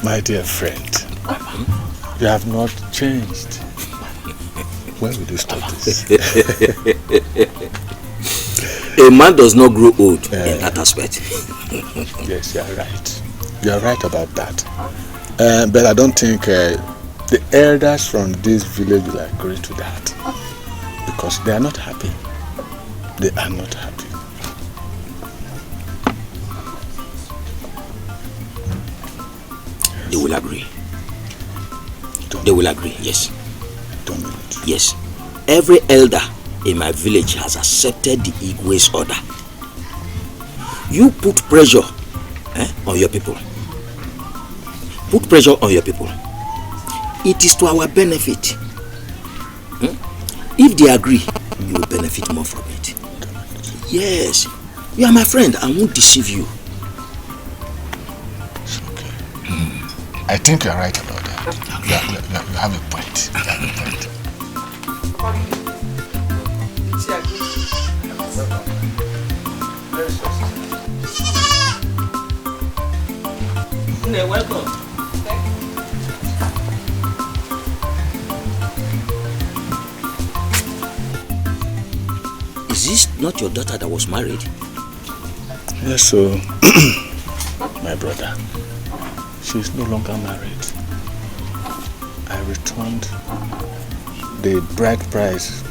My dear friend, you have not changed. When will you stop this? A man does not grow old in that aspect. Yes, you are right. You are right about that. But I don't think the elders from this village will agree to that. Because they are not happy. They are not happy. They will agree. They will agree, yes. Yes. Every elder in my village has accepted the Igwe's order. You put pressure on your people. Put pressure on your people. It is to our benefit. If they agree, you will benefit more from it. Yes. You are my friend. I won't deceive you. It's okay. I think you are right about that. You have a point. You have a point. Welcome. Is this not your daughter that was married? Yes, so my brother, she is no longer married. I returned the bride price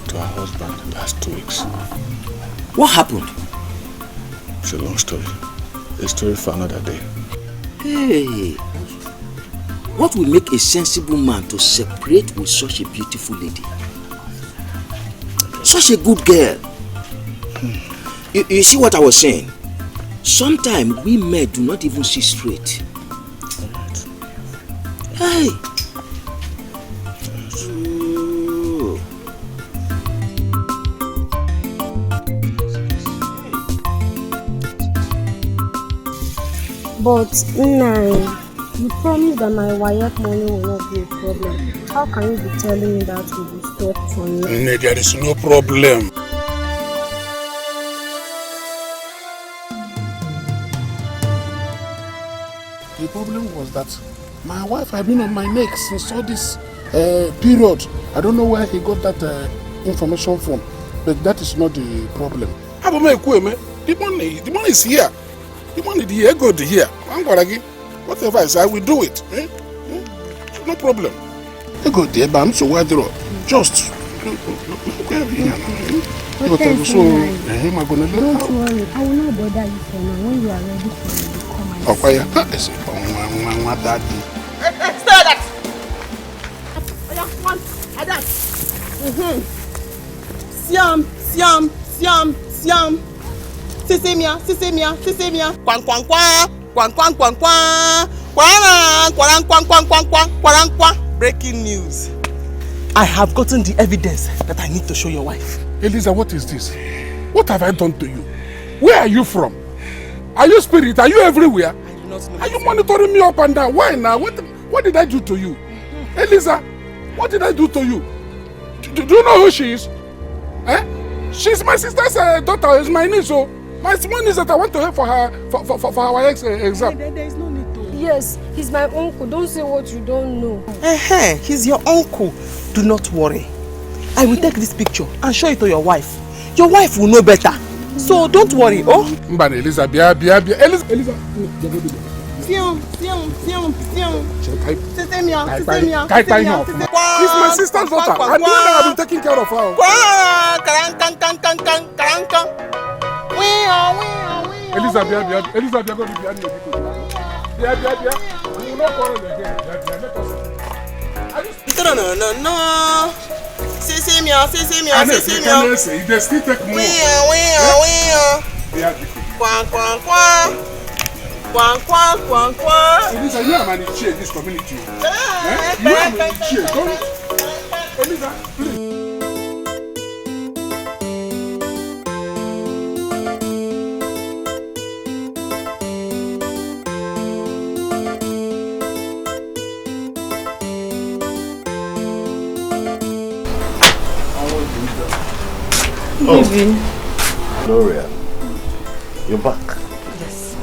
to her husband last 2 weeks. What happened? It's a long story. A story for another day. Hey, what will make a sensible man to separate with such a beautiful lady? Such a good girl. You see what I was saying? Sometimes we men do not even see straight. Hey. But Nai, you promised that my wife money will not be a problem. How can you be telling me that will be stopped for me? There is no problem. The problem was that my wife had been on my neck since all this period. I don't know where he got that information from, but that is not the problem. The money is here. The money is here, go to here. Whatever I say, I will do it. No problem. I go there, but I'm so wide through. Just. Don't worry, I will not bother you for now. When you are ready for me, you come and see. Stay that! Siam. Sisemia. Kwang. Breaking news. I have gotten the evidence that I need to show your wife. Eliza, what is this? What have I done to you? Where are you from? Are you spirit? Are you everywhere? I do not know. Are you monitoring me up and down? Why now? What did I do to you? Eliza, what did I do to you? Do you know who she is? She's my sister's daughter. It's my niece. So my small niece that I want to help for her for our exam. There is no need to. Yes, he's my uncle. Don't say what you don't know. He's your uncle. Do not worry. I will take this picture and show it to your wife. Your wife will know better. So don't worry, oh? Mbana, Eliza, Eliza. It's my sister's daughter. I'm the one that have been taking care of her. Eliza, Eliza, go to No. Sisemia. They still take more. Kwang. Eliza, you are managing this community. You are managing. Don't. Eliza, please. Gloria, you're back. Yes.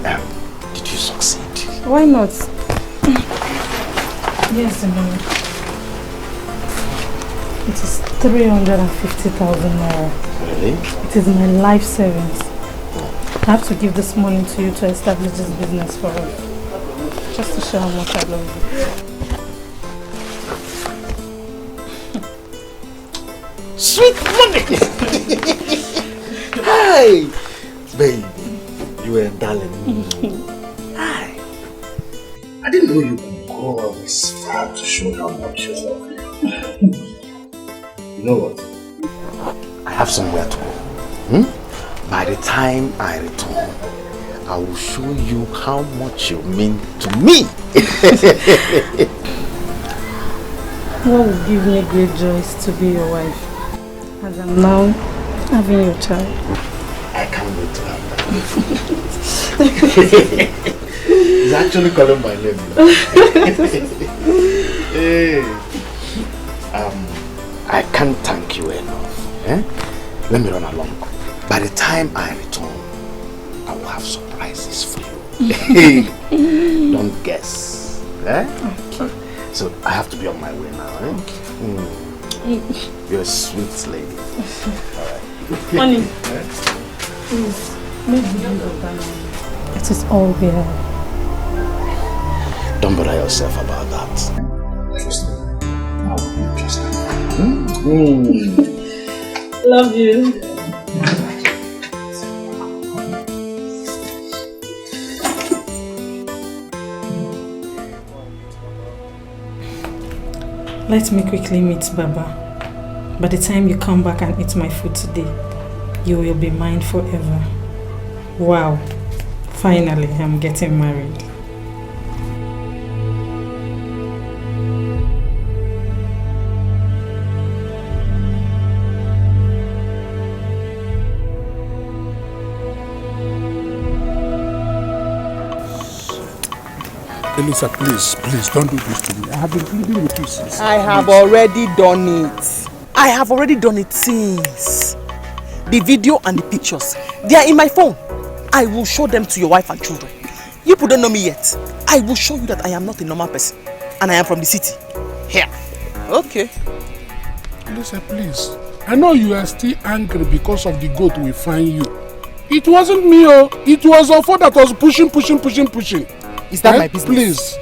Did you succeed? Why not? Yes, ma'am. It is 350,000 naira. Really? It is my life savings. I have to give this money to you to establish this business for us. Just to show how much I love you. Sweet money! Hi! Baby, you were a darling. Hi! I didn't know you could go all this far to show how much you love me. You know what? I have somewhere to go. By the time I return, I will show you how much you mean to me. What would give me great joy is to be your wife, as I'm now having your child. I can't wait to have that. He's actually calling my name. Hey. I can't thank you enough. Eh? Let me run along. By the time I return, I will have surprises for you. Don't guess. Eh? Okay. So I have to be on my way now. Eh? Okay. You're a sweet lady. Alright. Honey, please, make the use of that money. It is all there. Don't bother yourself about that. Trust me. I will be interested. Love you. Let me quickly meet Baba. By the time you come back and eat my food today, you will be mine forever. Wow. Finally, I'm getting married. Elisa, please, don't do this to me. I have been pleading with you since. I have already done it. I have already done it since. The video and the pictures, they are in my phone. I will show them to your wife and children. You people don't know me yet. I will show you that I am not a normal person. And I am from the city. Here. Okay. Elisa, please. I know you are still angry because of the goat we find you. It wasn't me, oh. It was Ofo that was pushing. Is that my business? Please.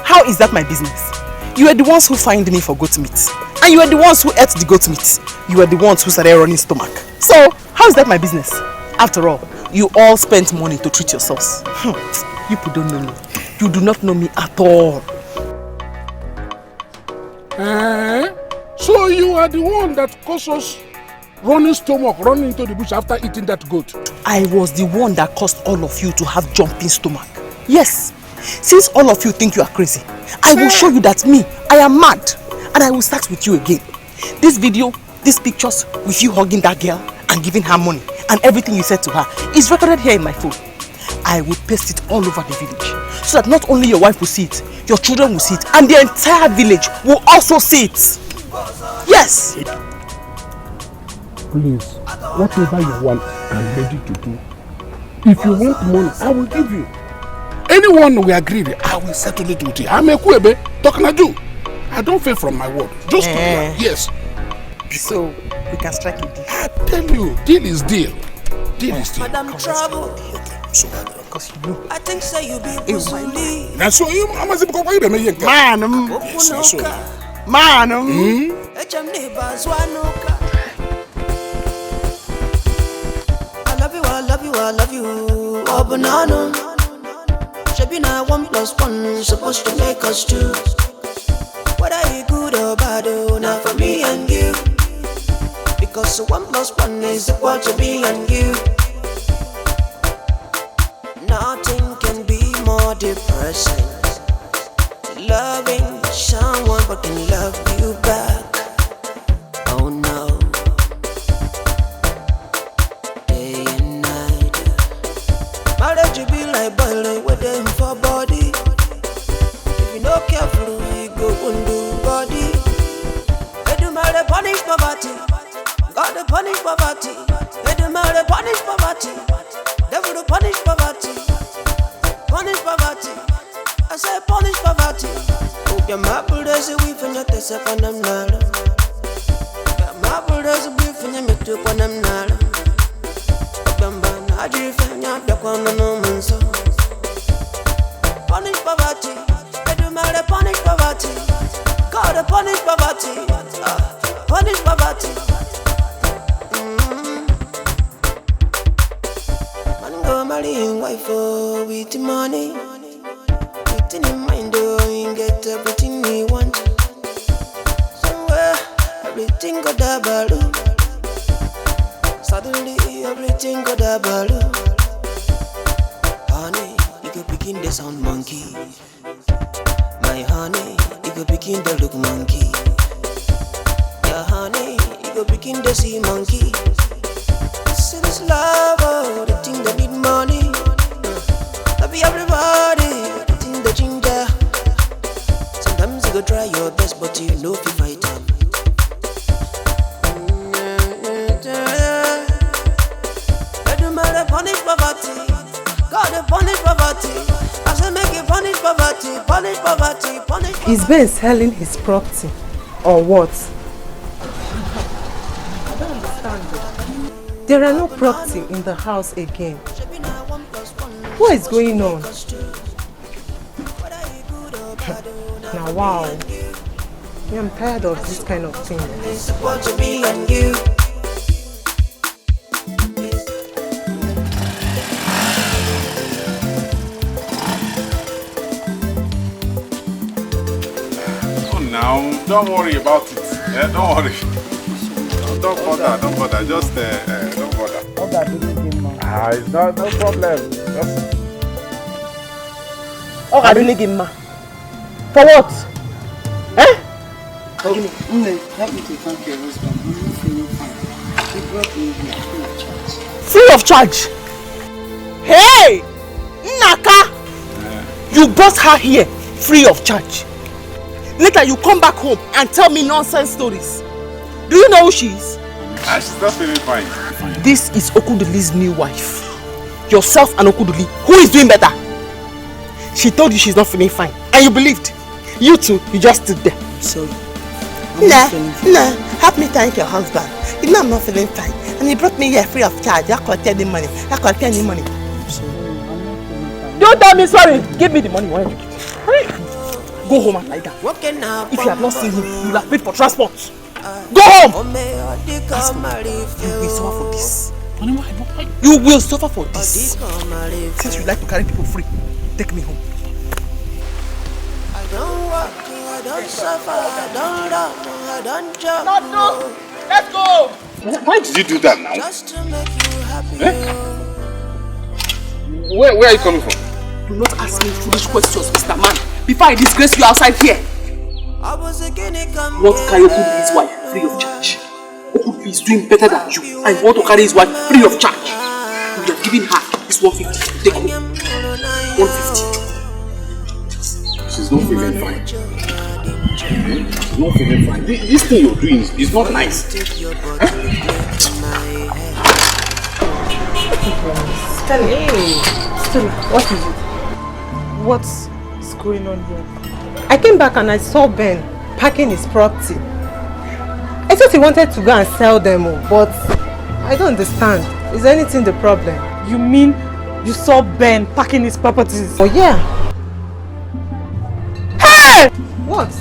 How is that my business? You are the ones who find me for goat meat. And you are the ones who ate the goat meat. You are the ones who started running stomach. So, how is that my business? After all, you all spent money to treat yourselves. You people don't know me. You do not know me at all. So you are the one that caused us running stomach, running into the bush after eating that goat? I was the one that caused all of you to have jumping stomach. Yes. Since all of you think you are crazy, I will show you that me, I am mad. And I will start with you again. This video, these pictures with you hugging that girl and giving her money and everything you said to her is recorded here in my phone. I will paste it all over the village so that not only your wife will see it, your children will see it, and the entire village will also see it. Yes! Please, whatever you want, I'm ready to do. If you want money, I will give you. Anyone we agree, I will settle it with you. I'm a kwebe, talking to you. I don't fail from my word. Just to yes. So, we can strike a deal. I tell you, deal is deal. Deal is deal. Madam Trouble. So, because you know. I think so you be Busuli. That's so you must be going to make Man, I love you. Oh, banana. Shabina 1+1 supposed to make us two. Whether you good or bad, not for me and you. Because 1+1 is equal to me and you. Nothing can be more depressing. Loving someone but can love you back. Oh no. Day and night. Marriage you be like boiling with them for body. If you not careful, you go undo body. They do matter punish poverty. God to punish poverty. They do matter punish poverty. Devil to punish poverty. Punish poverty. I say punish poverty. Oh Your maple does a weave and not a second of Nala. Your maple does a weave and you make to one of Nala. Bamba, I drift and you're one of no man so. Punish poverty, I do matter punish poverty. God, punish poverty, punish poverty. Man, go marrying wife with money. In your mind, you get everything you want. Somewhere, everything got a balloon. Suddenly, everything got a balloon. Honey, you go begin the sound monkey. My honey, you go begin the look monkey. Yeah, honey, you go begin the see monkey. See this love, oh, the thing that need money. Love everybody. The ginger. Sometimes you go try your best, but you know if you fight them. God punish poverty. God punish poverty. I say make you punish poverty, punish poverty, punish poverty. Is Ben selling his property or what? I don't understand. There are no property in the house again. What is going on? Now, wow. Yeah, I'm tired of this kind of thing. It's supposed to be on you. Oh, now, don't worry about it. Yeah, don't worry. Don't bother. Just don't bother. It's not no problem. Just... Oh, I didn't give him. For what? Eh? Okay, help me to thank your husband. I'm feeling fine. He brought me here free of charge. Free of charge? Hey! Naka! You brought her here free of charge. Later you come back home and tell me nonsense stories. Do you know who she is? She's not feeling fine. This is Okuduli's new wife. Yourself and Okuduli. Who is doing better? She told you she's not feeling fine. And you believed. You two, you just stood there. Sorry. Nah, help me thank your husband. You know I'm not feeling fine. And he brought me here free of charge. I collect any money. Sorry, I'm not feeling fine. Don't tell me sorry. Give me the money. Why don't you give me? Go home and lie down. If you have not seen him, you will have paid for transport. Go home! You will suffer for this. You will suffer for this. Since you like to carry people free, take me home. I don't work, I don't suffer, I don't love, I don't job. No. Let's go! Why did you do that now? Just to make you happy. Where are you coming from? Do not ask me foolish questions, Mr. Man, before I disgrace you outside here. I was a guinea come. Want to carry Okuduli's wife free of charge. Okuduli is doing better than you, and you want to carry his wife free of charge. You have given her this 150 to take home. 150. She's not feeling fine. She's not feeling fine. This thing you're doing is not nice. Stella, what is it? What's going on here? I came back and I saw Ben packing his property. I thought he wanted to go and sell them all, but I don't understand. Is anything the problem? You mean you saw Ben packing his properties? Oh yeah. Hey! What?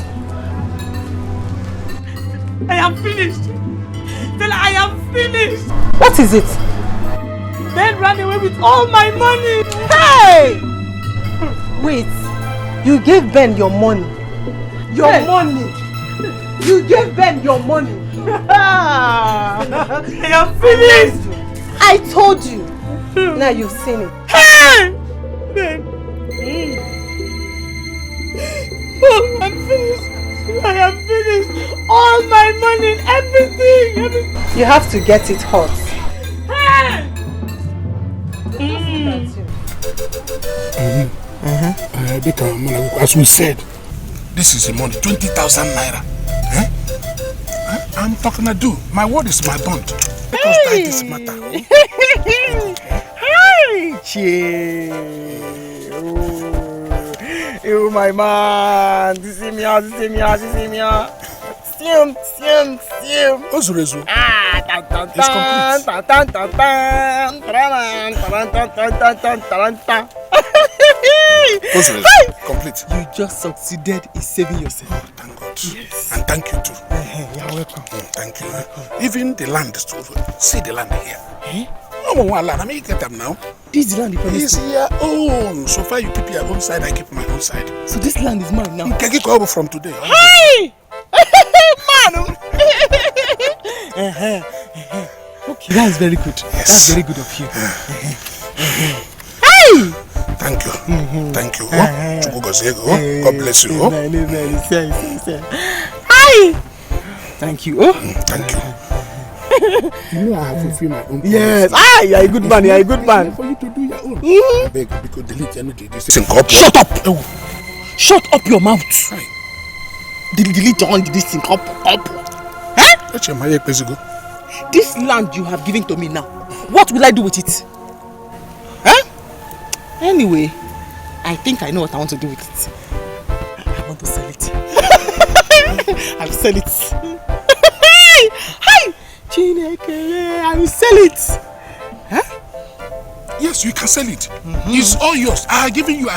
I am finished. Stella, I am finished. What is it? Ben ran away with all my money. Hey! Wait. You gave Ben your money. Your money. You gave Ben your money. I am finished. I told you. Now you've seen it. Hey! Ben. Oh, I'm finished. I am finished. All my money, everything. You have to get it hot. Hey! As we said, this is the money, 20,000 naira. I'm talking to do. My word is my bond. Let us die this matter. You my man. This is me. Sim. Ozurezu. Ozurezu, complete. You just succeeded in saving yourself. Oh, thank God. Yes. And thank you too. You're welcome. Thank you. Even the land is too. See the land here. No more land. I mean, you get them now. This is the land you promised me. It's your own. So far you keep your own side, I keep my own side. So this land is mine now. You can get over from today. Hey! Man! Okay, that's very good. Yes. That's very good of you. Hey! Thank you. Thank you. God bless you. Hi! Thank you. Thank you. You know I have fulfilled my own. Yes. You're a good man. You're a good man. For you to do your own. I beg, because delete anything. Shut up! Shut up your mouth. Delete all this thing up. This land you have given to me now, what will I do with it? Anyway, I think I know what I want to do with it. I want to sell it. I'll sell it. Hi! I will sell it. Yes, you can sell it. It's all yours. I have given you.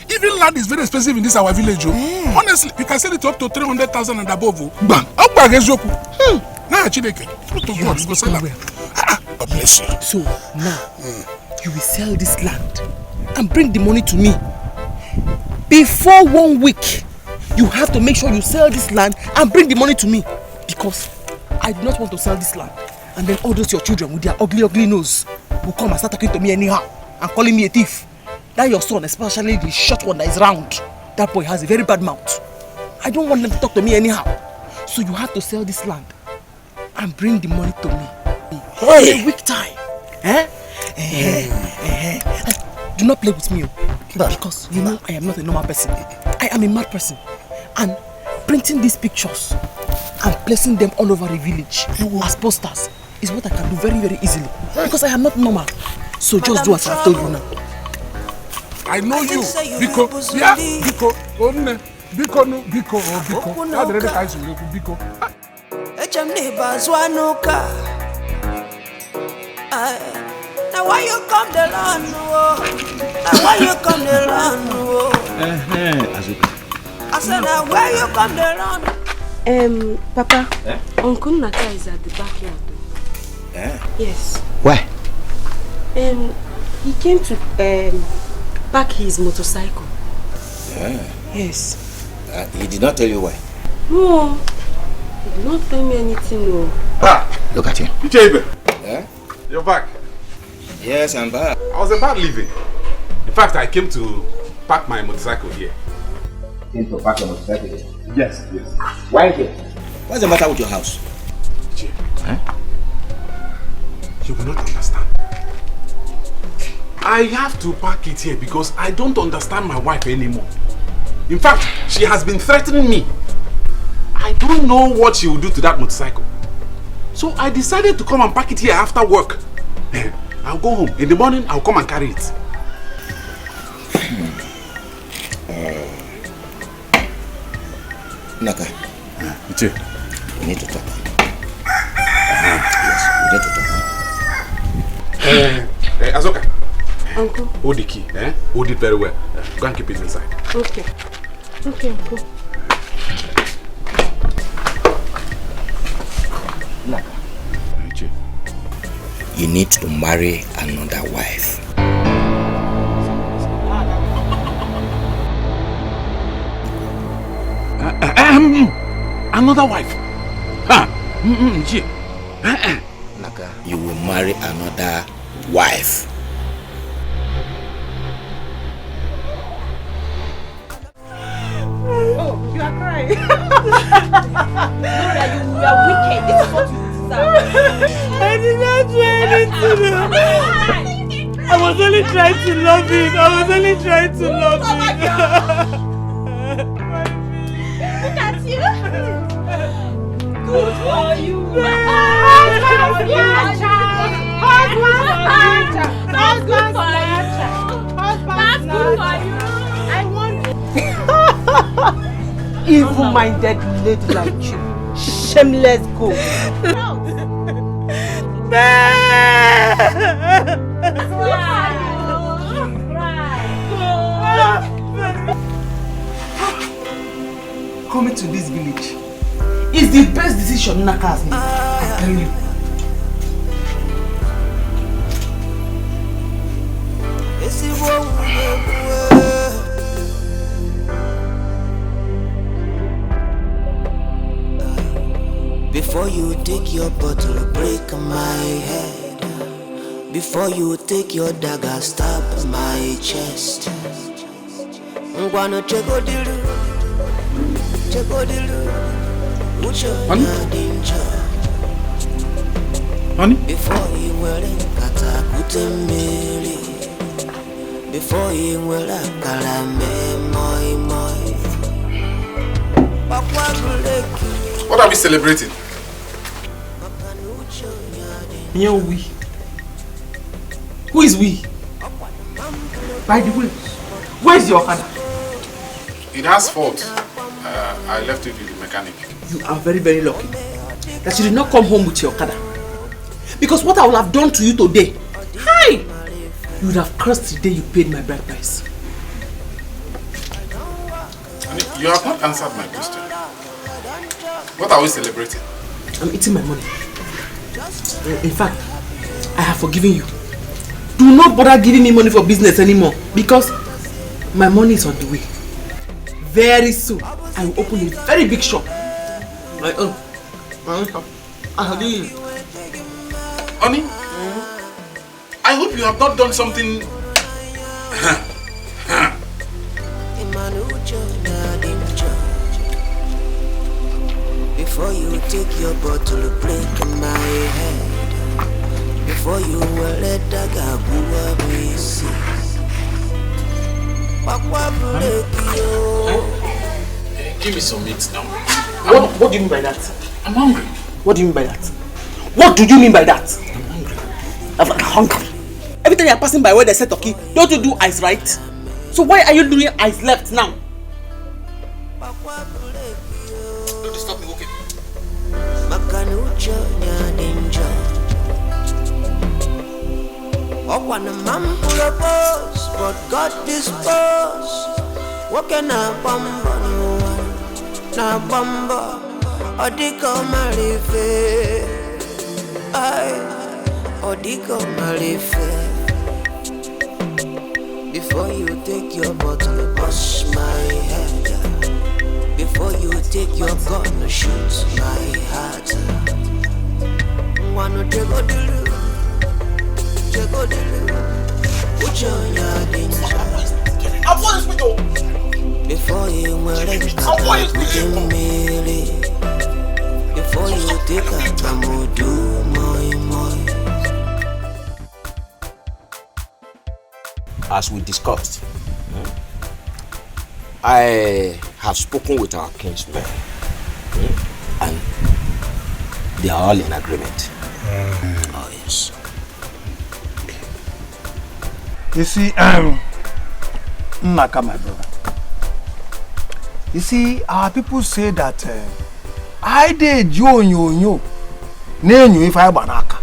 Even land is very expensive in this our village. Honestly, you can sell it up to 300,000 and above. Bam! God bless you. So now, you will sell this land and bring the money to me. Before 1 week, you have to make sure you sell this land and bring the money to me. Because I do not want to sell this land. And then all those your children with their ugly nose will come and start talking to me anyhow and calling me a thief. That your son, especially the short one that is round, that boy has a very bad mouth. I don't want them to talk to me anyhow. So you have to sell this land and bring the money to me. In a week time. Do not play with me, because you know I am not a normal person. I am a mad person. And printing these pictures and placing them all over the village as posters is what I can do very, very easily. Because I am not normal. So just do as I told you now. I know you. Biko. Now why you come the land? Now why you come the land? I said now why you come the land? Papa, Uncle Naka is at the backyard. Yes. Why? He came to pack his motorcycle. Yes. He did not tell you why? No. He did not tell me anything. No. Look at him. You're back. Yes, I'm back. I was about leaving. In fact, I came to park my motorcycle here. Came to park your motorcycle here? Yes. Why here? What's the matter with your house? You will not understand. I have to park it here because I don't understand my wife anymore. In fact, she has been threatening me. I don't know what she will do to that motorcycle. So I decided to come and park it here after work. I'll go home. In the morning, I'll come and carry it. Naka. Iche. We need to talk. Yes, we need to talk. Azoka. Uncle. Hold the key. Hold it very well. Go and keep it inside. Okay. Okay, Uncle. Naka. You need to marry another wife. Another wife? Naka, you will marry another wife. Oh, you are crying. Nora, you are wicked. This is what you deserve. I did not do anything. I was only trying to love him. Look at you. Good for you. That's good for you. I want evil-minded lady like you. Shameless ghost. Coming to this village is the best decision Naka has made. I'm telling you. Before you take your bottle, break my head. Before you take your dagger, stab my chest. Ngwano chegodilu, Honey? Before you will kata kutemili. Before you will kalame moi moi. What are we celebrating? Yeah, we. Who is we? By the way, where is your father? It has fault. I left it with the mechanic. You are very, very lucky that you did not come home with your father. Because what I will have done to you today, hi! You would have cursed the day you paid my bride price. You have not answered my question. What are we celebrating? I'm eating my money. In fact, I have forgiven you. Do not bother giving me money for business anymore because my money is on the way. Very soon, I will open a very big shop. My own. Honey, I hope you have not done something. Before you take your bottle, break my head. Before you will let the gabu see. Give me some meat now. What do you mean by that? I'm hungry. What do you mean by that? What do you mean by that? I'm hungry. I'm hungry. Every time you're passing by where they say turkey, don't you do eyes right? So why are you doing eyes left now? Don't disturb me, okay? When a man pull a boss, but God dispose. What can I bamba no one? Na bamba, odiko marife. Ay, odiko marife. Before you take your bottle, wash my head. Before you take your gun, shoot my heart. One tego dilu. Before you before you take a do moi. As we discussed, I have spoken with our kinsmen, and they are all in agreement. Oh yes. You see, Naka, my brother. You see, our people say that I did yo. If I banaka.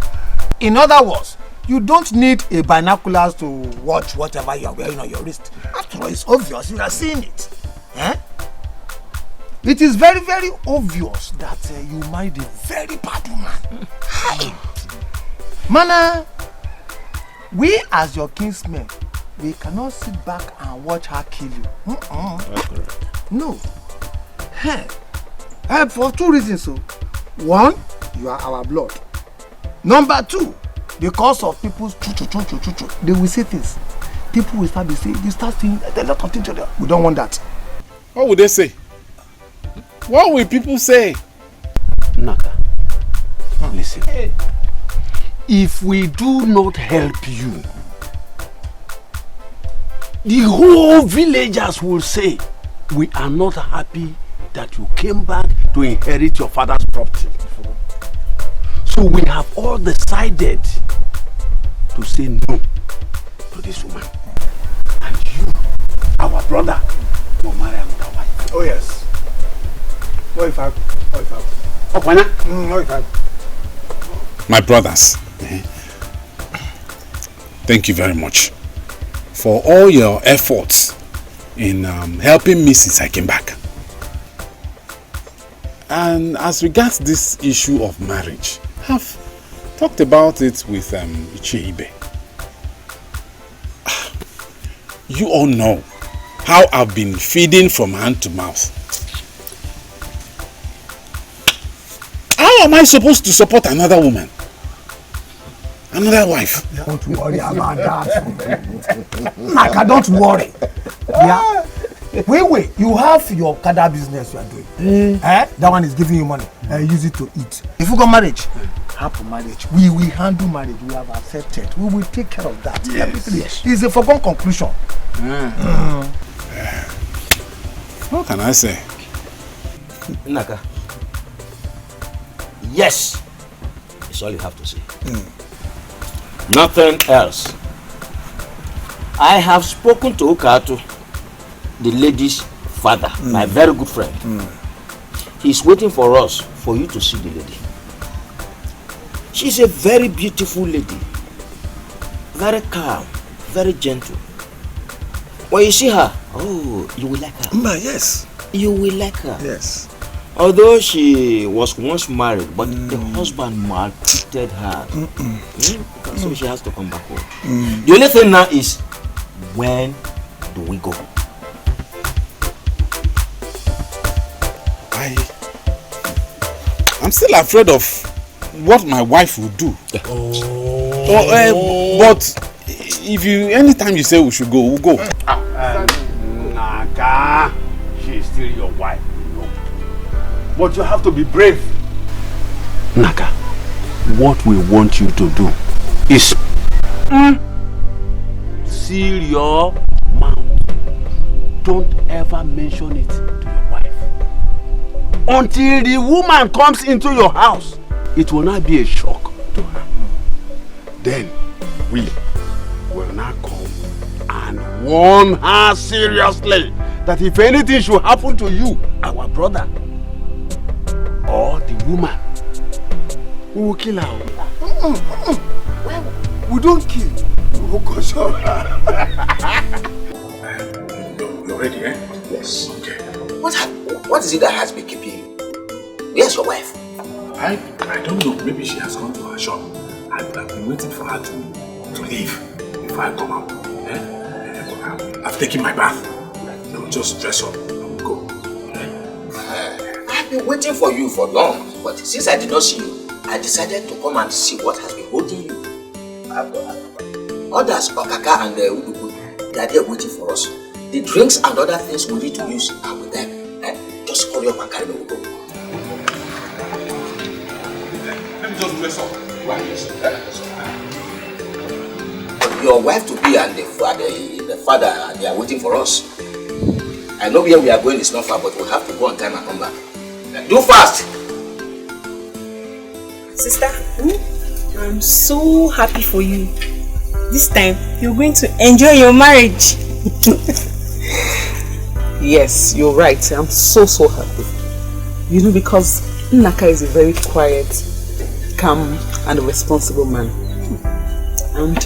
In other words, you don't need a binoculars to watch whatever you are wearing on your wrist. After all, it's obvious you are seeing it. Eh? It is very, very obvious that you might be a very bad woman. Hi. Mana. We as your kinsmen, we cannot sit back and watch her kill you. No. Hey. For two reasons. So, one, you are our blood. Number two, because of people's they will say things. People will start saying, a lot of things. We don't want that. What would they say? What will people say? Naka, listen. Hey. If we do not help you, the whole villagers will say, we are not happy that you came back to inherit your father's property. So we have all decided to say no to this woman. And you, our brother, will marry another wife. Oh yes. My brothers, thank you very much for all your efforts in helping me since I came back. And as regards this issue of marriage, I've talked about it with Icheibe. You all know how I've been feeding from hand to mouth. How am I supposed to support another woman? Another wife? Don't worry about that. Naka, don't worry. Yeah. Wait. You have your kada business you are doing. That one is giving you money. Use it to eat. If you got marriage, happy marriage. We will handle marriage. We have accepted. We will take care of that. Yes. It's a foregone conclusion. What can I say? Naka. Yes. That's all you have to say. Nothing else. I have spoken to Ukatu, the lady's father, my very good friend. He's waiting for us, for you to see the lady. She's a very beautiful lady. Very calm, very gentle. When you see her, oh, you will like her. Yes. You will like her. Yes. Although she was once married, but the husband maltreated her. So she has to come back home. The only thing now is, when do we go? I'm still afraid of what my wife will do. But if anytime you say we should go, we'll go. Naka, she is still your wife, you know. But you have to be brave. Naka, what we want you to do is seal your mouth. Don't ever mention it to your wife. Until the woman comes into your house, it will not be a shock to her. Then we will not come and warn her seriously that if anything should happen to you, our brother, or the woman, we will kill her. We don't kill. Oh, gosh. You're ready, eh? Yes. Okay. What is it that has been keeping you? Where's your wife? I don't know. Maybe she has gone to her shop. I've been waiting for her to leave before I come out. I've taken my bath. I'll just dress up and go. I've been waiting for you for long, but since I did not see you, I decided to come and see what has been holding you. Others, Okaka and Udugu, they are there waiting for us. The drinks and other things we need to use are with them. Just hurry up and carry me. Go. Let me just dress up. Your wife to be and the father, they are waiting for us. I know where we are going is not far, but we have to go on time and come back. Do fast! Sister, I'm so happy for you. This time, you're going to enjoy your marriage. Yes, you're right. I'm so happy. You know, because Naka is a very quiet, calm and responsible man. And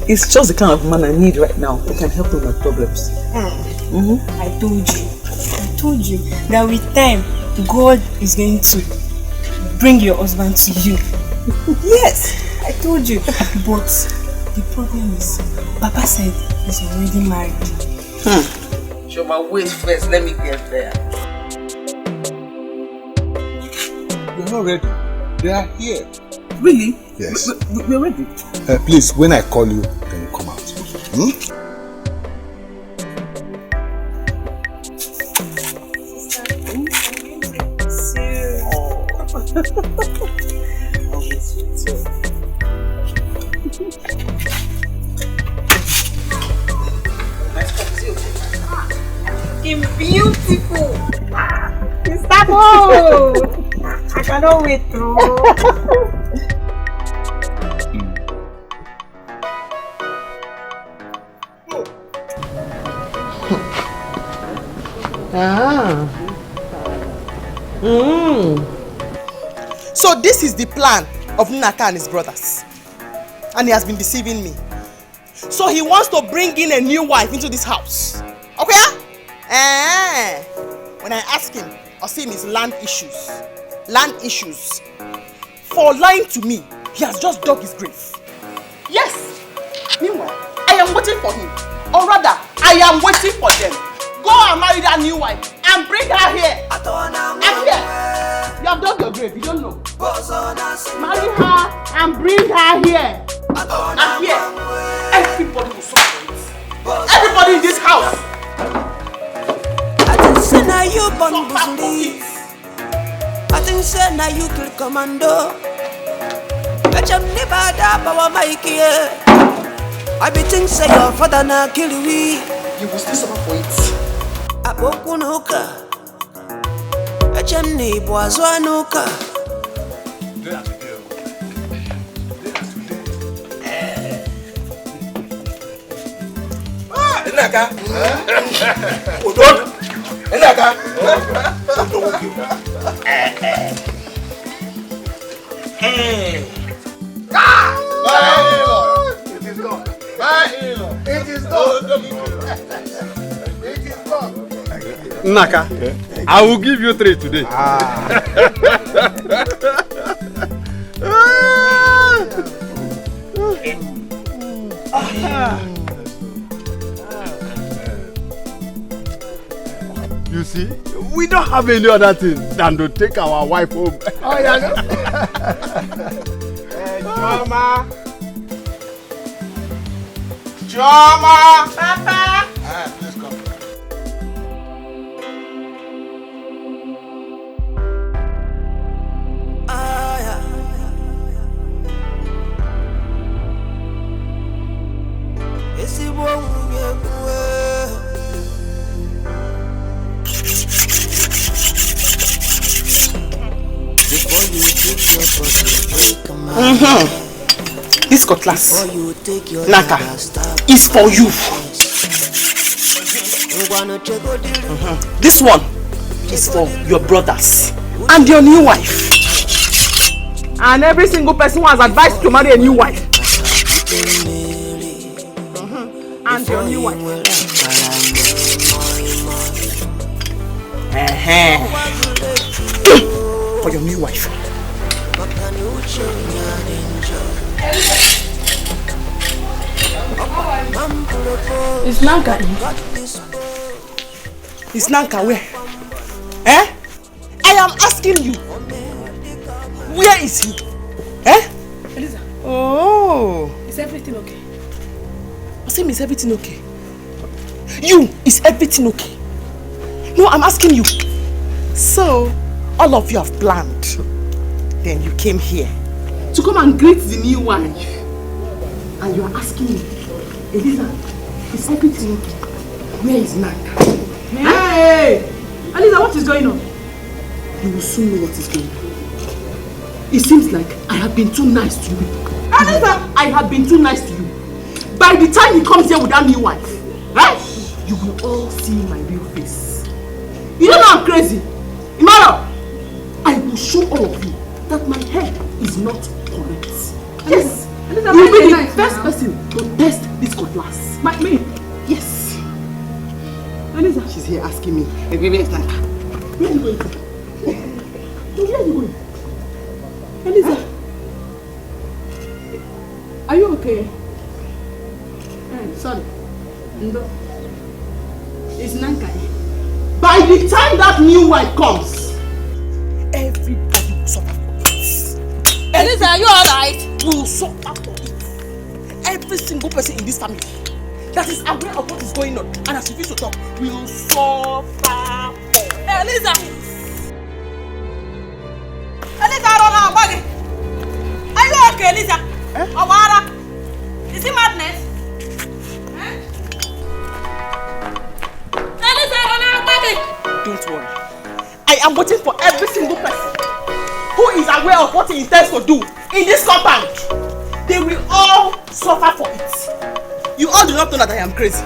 it's just the kind of man I need right now that can help with my problems. I told you that with time, God is going to bring your husband to you. Yes, I told you. But the problem is, Papa said he's already married. Show my waist first, let me get there. You're not ready. They are here. Really? Yes. We're ready. Please, when I call you, then you come out. Beautiful! Sister, oh! I cannot wait to. So this is the plan of Nnaka and his brothers. And he has been deceiving me. So he wants to bring in a new wife into this house. Okay? When I ask him, I'll say his land issues. Land issues. For lying to me, he has just dug his grave. Yes. Meanwhile, I am waiting for him. Or rather, I am waiting for them. Go and marry that new wife and bring her here. And here. You have dug your grave, you don't know. Marry her and bring her here. And here. Everybody will suffer it. Everybody in this house. I think say now you born Busuli. I think say now you kill commando. Betcha never da power Mikey. I be think say your father na kill we. You will still suffer for it. Abokunuka. Betcha ni boazuanuka. Nnaka. Udon. Nnaka. It is gone. It is gone. It is gone. Nnaka, I will give you 3 today. You see, we don't have any other thing than to take our wife home. Oh, yeah. Choma! Choma! Papa! Please come. This cutlass, Nnaka, is for you. This one is for your brothers and your new wife. And every single person who has advised to marry a new wife. And your new wife. For your new wife. Is Nnaka in? Is Nnaka where? I am asking you. Where is he? Eliza. Oh. Is everything okay? Asim, is everything okay? You, is everything okay? No, I'm asking you. So, all of you have planned. Then you came here to come and greet the new wife. And you are asking me, Eliza, is everything okay? Where is Nnaka? Hey! Eliza, what is going on? You will soon know what is going on. It seems like I have been too nice to you. Eliza, I have been too nice to you. By the time he comes here with that new wife, right? You will all see my real face. You don't know I'm crazy. Imara, I will show all of you that my head is not correct. Yes, Eliza, you will be the nice first now. person to test this cutlass. Me? Yes. Eliza. She's here asking me, where is Nnaka? Where are you going? Where are you going? Eliza. Are you okay? Sorry. No. It's Nnaka. By the time that new wife comes, everybody will suffer for it. Eliza, are you alright? Will suffer for it. Every single person in this family that is aware of what is going on and has refused to talk will suffer for it. Eliza! Eliza, I don't know about it. Are you okay, Eliza? Awara? Is it madness? Eliza, I don't know about it. Don't worry. I am waiting for every single person who is aware of what he intends to do in this compound. They will all suffer for it. You all do not know that I am crazy.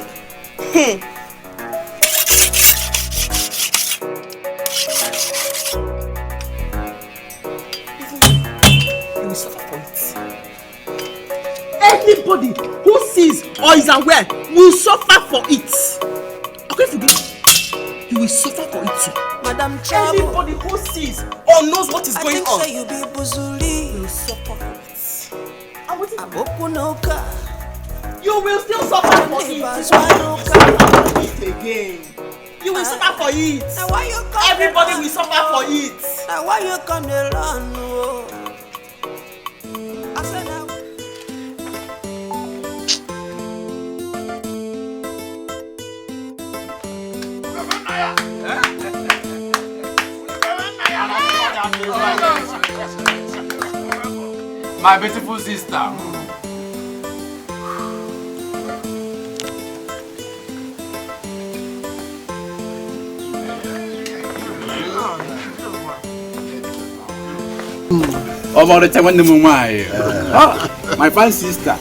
Anybody who sees or is aware will suffer for it. Okay, forget. You will suffer for it too. Madam Chabo. Anybody who sees or knows what is going on you be Buzuli. will suffer for it. And what is you will still suffer for it. Again. You will suffer for it. Everybody will suffer for it. Now why you come to run? I said now. My beautiful sister. Over the time when the my fine sister.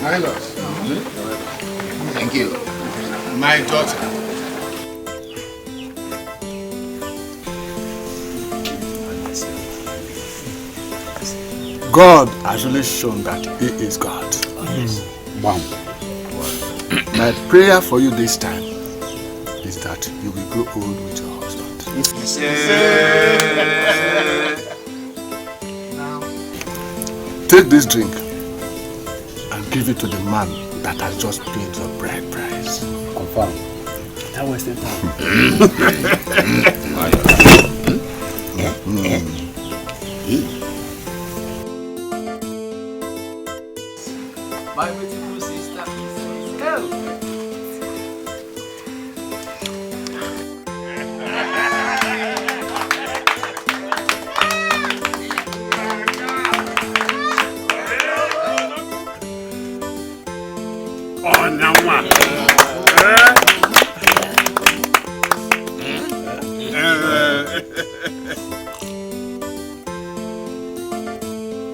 My lord. Thank you. My daughter. God has really shown that He is God. Wow. My prayer for you this time is that you will grow old with your husband. Take this drink and give it to the man that has just paid your bride price. Confirm. That was the time.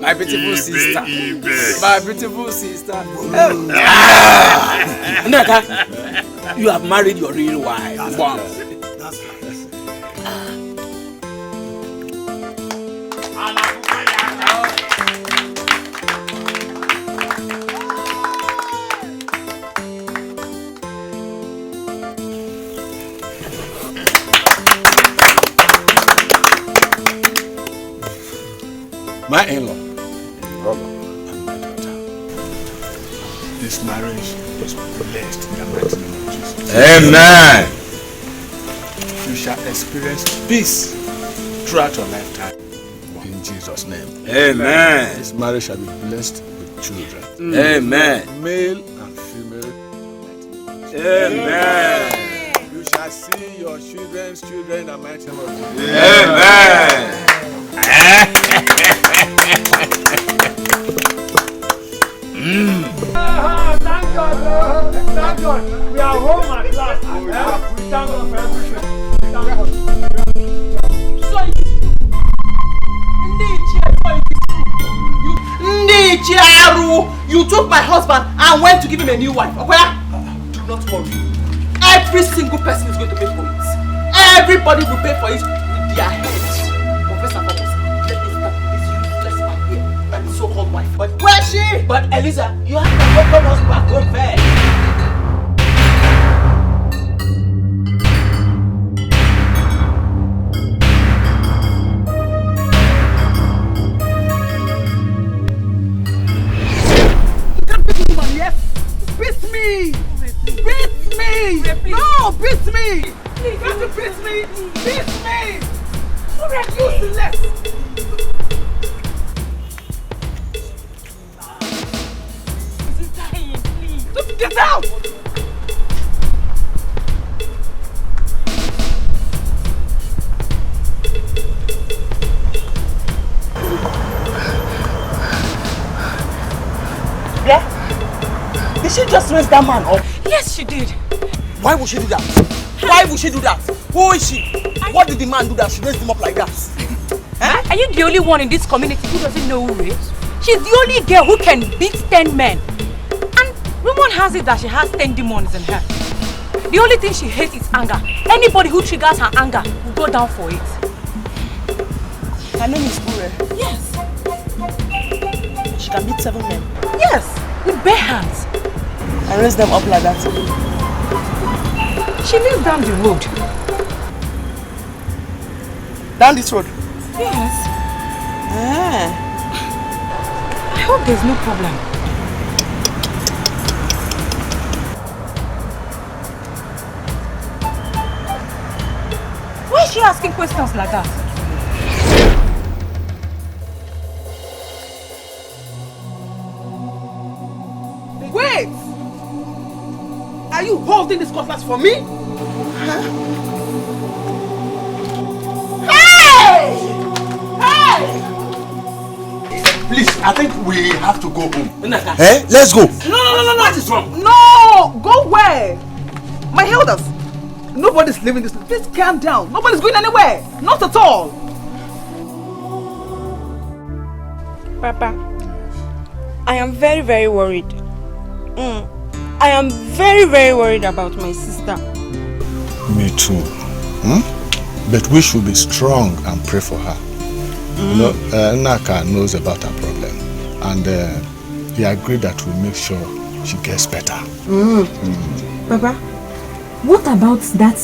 My beautiful sister. My beautiful sister. My beautiful sister. Naka, you have married your real wife. Wow. That's right. My in-law, brother, and my daughter, this marriage is blessed in the mighty name of Jesus. Amen. You shall experience peace throughout your lifetime. In Jesus' name. Amen. This marriage shall be blessed with children. Amen. Male and female. Amen. You shall see your children's children in the mighty name of Jesus. Amen. Thank God, thank God. We are home at last. We thank God for everything. Thank God. So it is true. You took my husband and went to give him a new wife. Okay? Do not worry. Every single person is going to pay for it. Everybody will pay for it with their heads. But first and foremost, let me start with this useless man here and his so-called wife. But where is she? But Eliza, you have to welcome us back home first. Beat me! Beat me! No, beat me! You got to beat me! Beat me! Useless! He's dying, please. Just get out! Yeah? Did she just raise that man up? Yes, she did. Why would she do that? Why would she do that? Who is she? What did the man do that she raised him up like that? Are you the only one in this community who doesn't know who he is? She's the only girl who can beat 10 men. And rumor has it that she has 10 demons in her. The only thing she hates is anger. Anybody who triggers her anger will go down for it. Her name is Ure. Yes. She can beat 7 men. Yes, with bare hands. And raise them up like that. She lives down the road. Down this road? Yes. Ah. I hope there's no problem. Why is she asking questions like that? Wait! Are you holding this cutlass for me? Huh? Hey! Hey! Please, I think we have to go home. Eh? Let's go. No. What is wrong? No! Go where? My elders. Nobody's leaving this. Please calm down. Nobody's going anywhere. Not at all. Papa, I am very, very worried. I am very, very worried about my sister. Me too. But we should be strong and pray for her. You know, Naka knows about her problem. And he agreed that we'll make sure she gets better. Papa, what about that,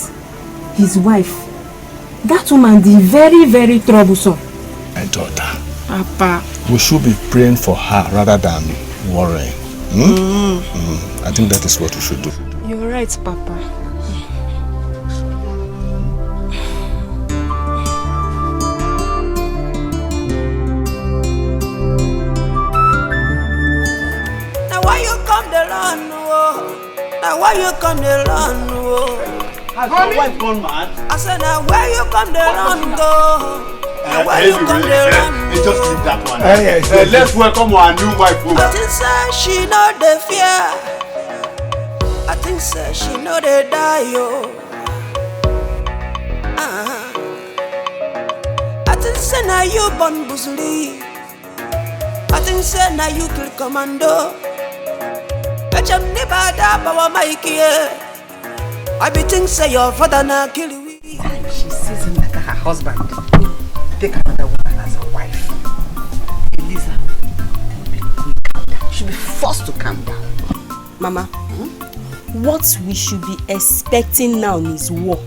his wife? That woman, the very, very troublesome. My daughter. Papa. We should be praying for her rather than worrying. I think that is what we should do. You're right, Papa. Now why you come the run? Now why you come the run? Has your wife gone mad? I said now where you come the run go? Now why you come the run? Just leave that one. Let's welcome our new wife home. I think say she know the fear. I think say she know they die yo. I think say now you born busuli. I think say now you kill commando. Echem ni bada bawa maiki. I be think say your father na kill you. She sees him like her husband. Take another woman as a wife. Eliza, calm down. You should be forced to calm down. Mama, what we should be expecting now is war.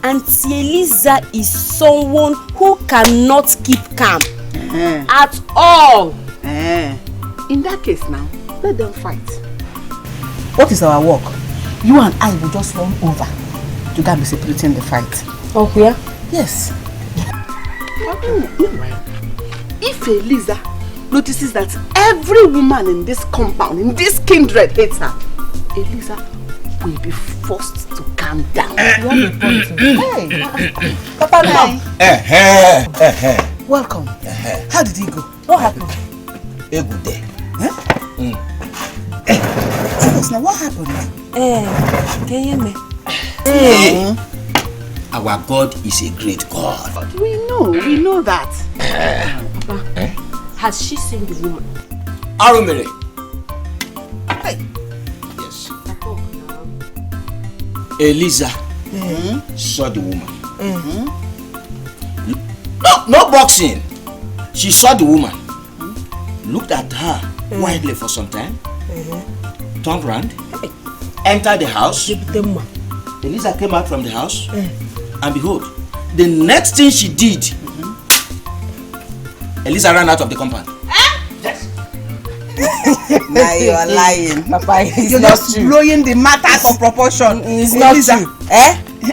Auntie Eliza is someone who cannot keep calm at all. In that case now, let them fight. What is our work? You and I will just run over to go and be separating the fight. Oh, yeah? Yes. If Eliza notices that every woman in this compound, in this kindred hates her, Eliza will be forced to calm down. Hey, Papa, now. Welcome. How did he go? What happened? A good day. Tell us now, what happened? Can you hear me? Our God is a great God. We know that. Papa, has she seen the woman? Arumere. Hey. Yes. Eliza saw the woman. No boxing. She saw the woman. Looked at her wildly for some time. Turned around. Entered the house. Eliza came out from the house. And behold, the next thing she did, Eliza ran out of the compound. Yes. Now you are lying. Papa, You're just blowing the matter out of proportion. It's not true.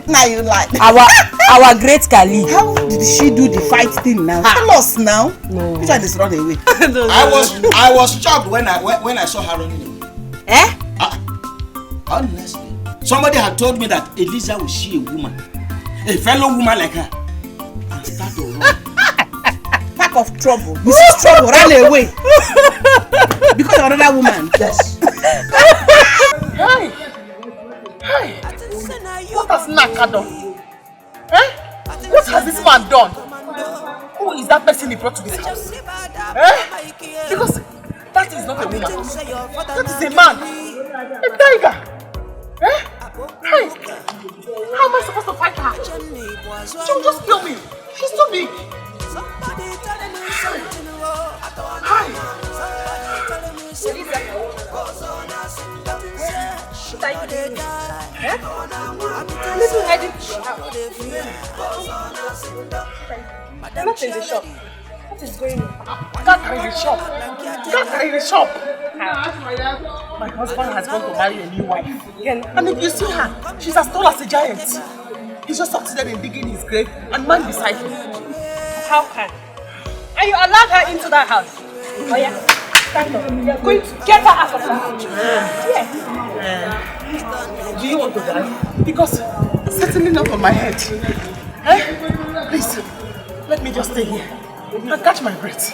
Now you lie. Our great Kali. How did she do the fight thing now? Tell us now. No. Which one is run away? I was shocked when I saw her running away. Honestly, somebody had told me that Eliza will see a woman, a fellow woman like her, and start to run. Pack of trouble. Mrs. Trouble ran away because of another woman. Yes. Hey! What has Naka done? What has this man done? Who is that person he brought to this house? Because That is a man. A tiger. Eh? Hey. How am I supposed to fight her? She will just kill me. She's too big. Hi. Little headed. I'm not in the shop. What is going on? Gather in the shop. Gather in the shop. My husband has gone to marry a new wife. And if you see her, she's as tall as a giant. He's just succeeded in digging his grave and man beside him. How can? And you allowed her into that house? Oh yeah? Stand up. You're going to get her out of that house. Yes. Do you want to die? Because it's certainly not on my head. Eh? Please, let me just stay here and catch my breath.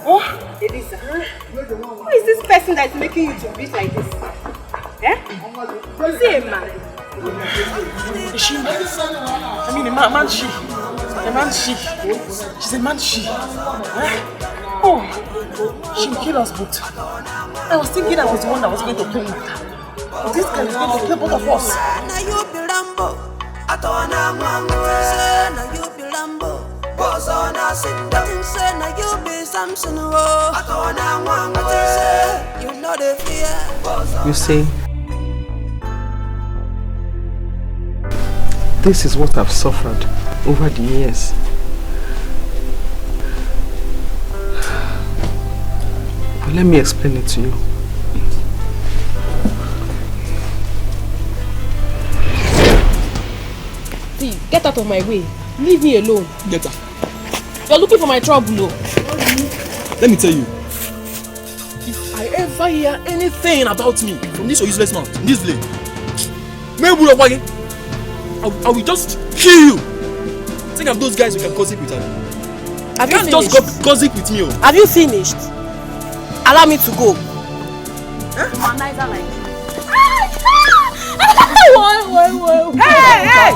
Oh, Elisa, who is this person that is making you to breathe like this? Eh? Is he a man? Is she? I mean, a man she. A man she. She's a man she. Eh? Oh, she will kill us both. I was thinking I was the one that was going to kill her. But this guy is going to kill both of us. You see, this is what I've suffered over the years. But let me explain it to you. See, get out of my way. Leave me alone. Get her. You're looking for my trouble, no? Let me tell you. If I ever hear anything about me from this useless mouth in this village, I will just kill you. Think of those guys who can gossip with her. Have you finished? Just gossip with me. Have you finished? Allow me to go. Huh? Neither like you. Hey!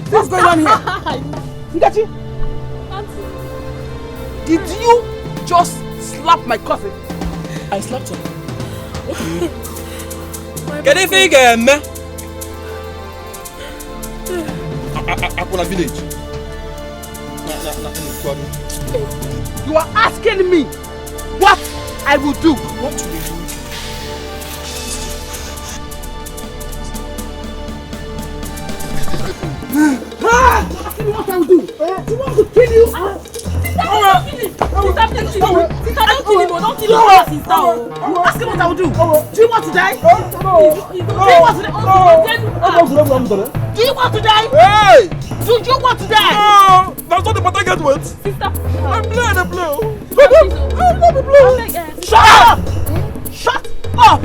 What's going on here? Ngachi? Did you just slap my cousin? I slapped her. What do you mean? Can you think Akuna village? You are asking me what I will do. What will you do? Asking me what I will do. You want to kill you? Don't kill him. Don't kill him. Don't kill him. Ask him what I will do. Do you want to die? Do you want to die? Do you want to die? Hey! Do you want to die? No! That's not the part I get with. Sister. I'm playing the blow. I'm not the blow. Shut up! Shut up!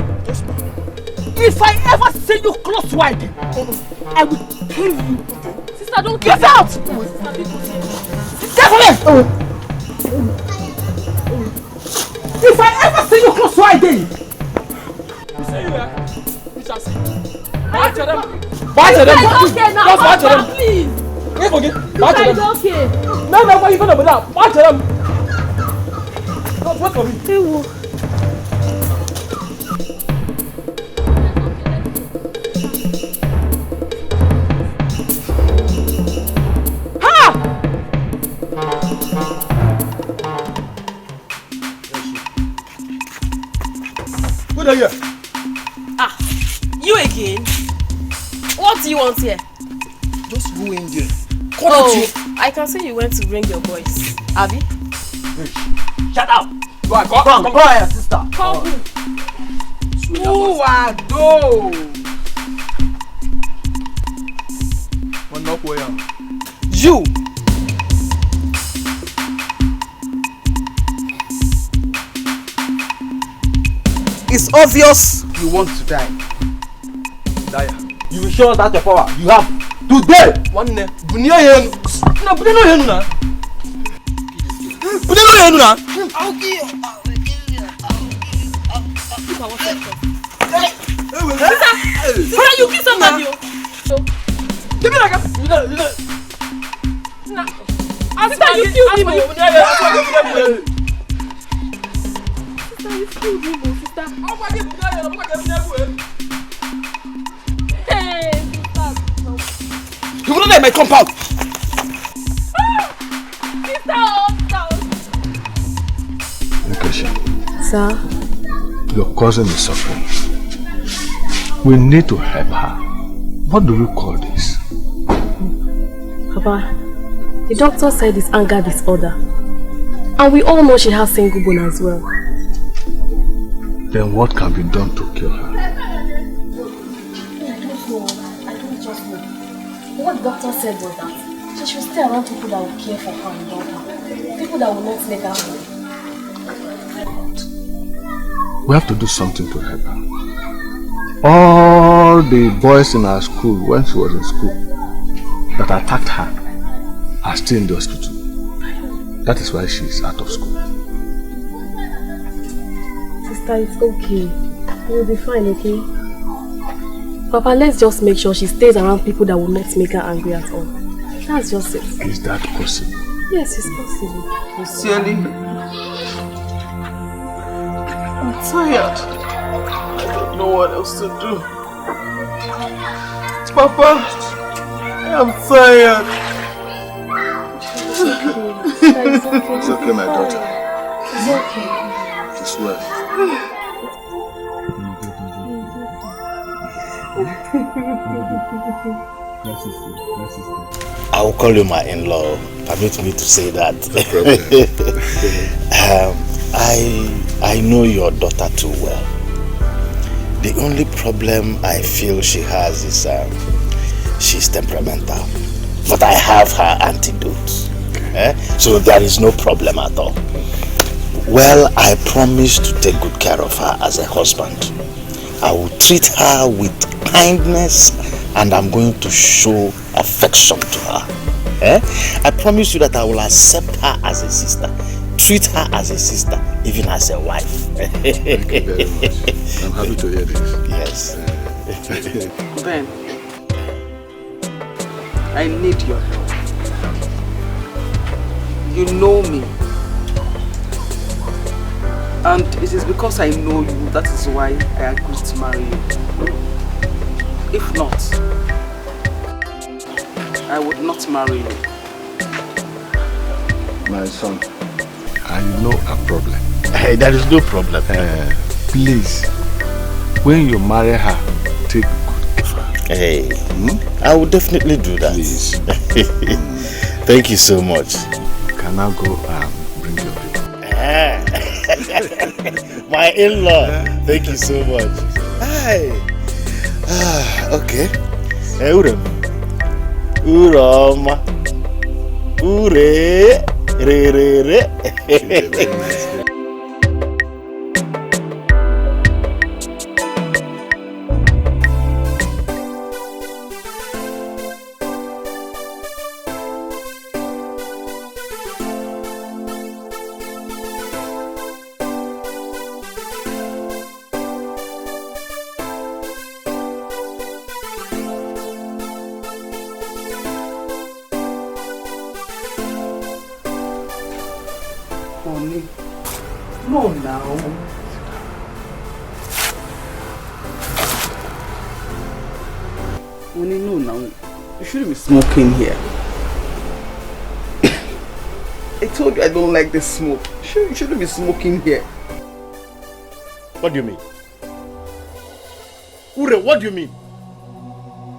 If I ever see you close to ID, I will kill you. Sister, don't get out! Get away! If I ever see you close to ID, you say you there? We shall see. Fight to them. Fight to them. It's okay now. Just fight to them. Please. Hey, forget. It's Fight to them. okay. No, what are you going to do now? Fight to them. Just wait for me. What are you? Ah, you again? What do you want here? Just go in there. I can see you went to bring your boys. Abby? Hey, shut up! Come here, sister. Come. Who are those? You! It's obvious you want to die. You will show us that your power. You have today. One day. I'll kill you. Sister, you kill somebody. Give me that gun. Sister, you killed him. Excuse me, sister. Hey, sister. You will not let my compound. Nkesha, Sir? your cousin is suffering. We need to help her. What do we call this? Papa, the doctor said it's anger disorder. And we all know she has single bone as well. Then what can be done to cure her? I don't just know. What the doctor said was that she should stay around people that will care for her and love her. People that will not make her hungry. We have to do something to help her. All the boys in our school, when she was in school, that attacked her, are still in the hospital. That is why she is out of school. Sister, it's okay. You'll be fine, okay? Papa, let's just make sure she stays around people that will not make her angry at all. That's just it. Is that possible? Yes, it's possible. Sincerely, I'm tired. I don't know what else to do. Papa, I'm tired. It's okay, my daughter. It's okay. It's well. I will call you my in-law. Permit me to say that. I know your daughter too well. The only problem I feel she has is she's temperamental. But I have her antidote. So there is no problem at all. Well, I promise to take good care of her as a husband. I will treat her with kindness and I'm going to show affection to her. I promise you that I will accept her as a sister, treat her as a sister, even as a wife. Thank you very much. I'm happy to hear this. Yes. Ben, I need your help. You know me. And it is because I know you, that is why I agreed to marry you. If not, I would not marry you. My son, I know a problem. Hey, there is no problem. Please, when you marry her, take good care of her. Hey, I will definitely do that. Please. Thank you so much. Can I go and bring your people? My in-law. Thank you so much. Hi. Okay. Uram. Urama. Ure. Re re re. Very nice. Honey, no now. Honey, no now. You shouldn't be smoking here. I told you I don't like this smoke. You shouldn't be smoking here. What do you mean? Ure, what do you mean?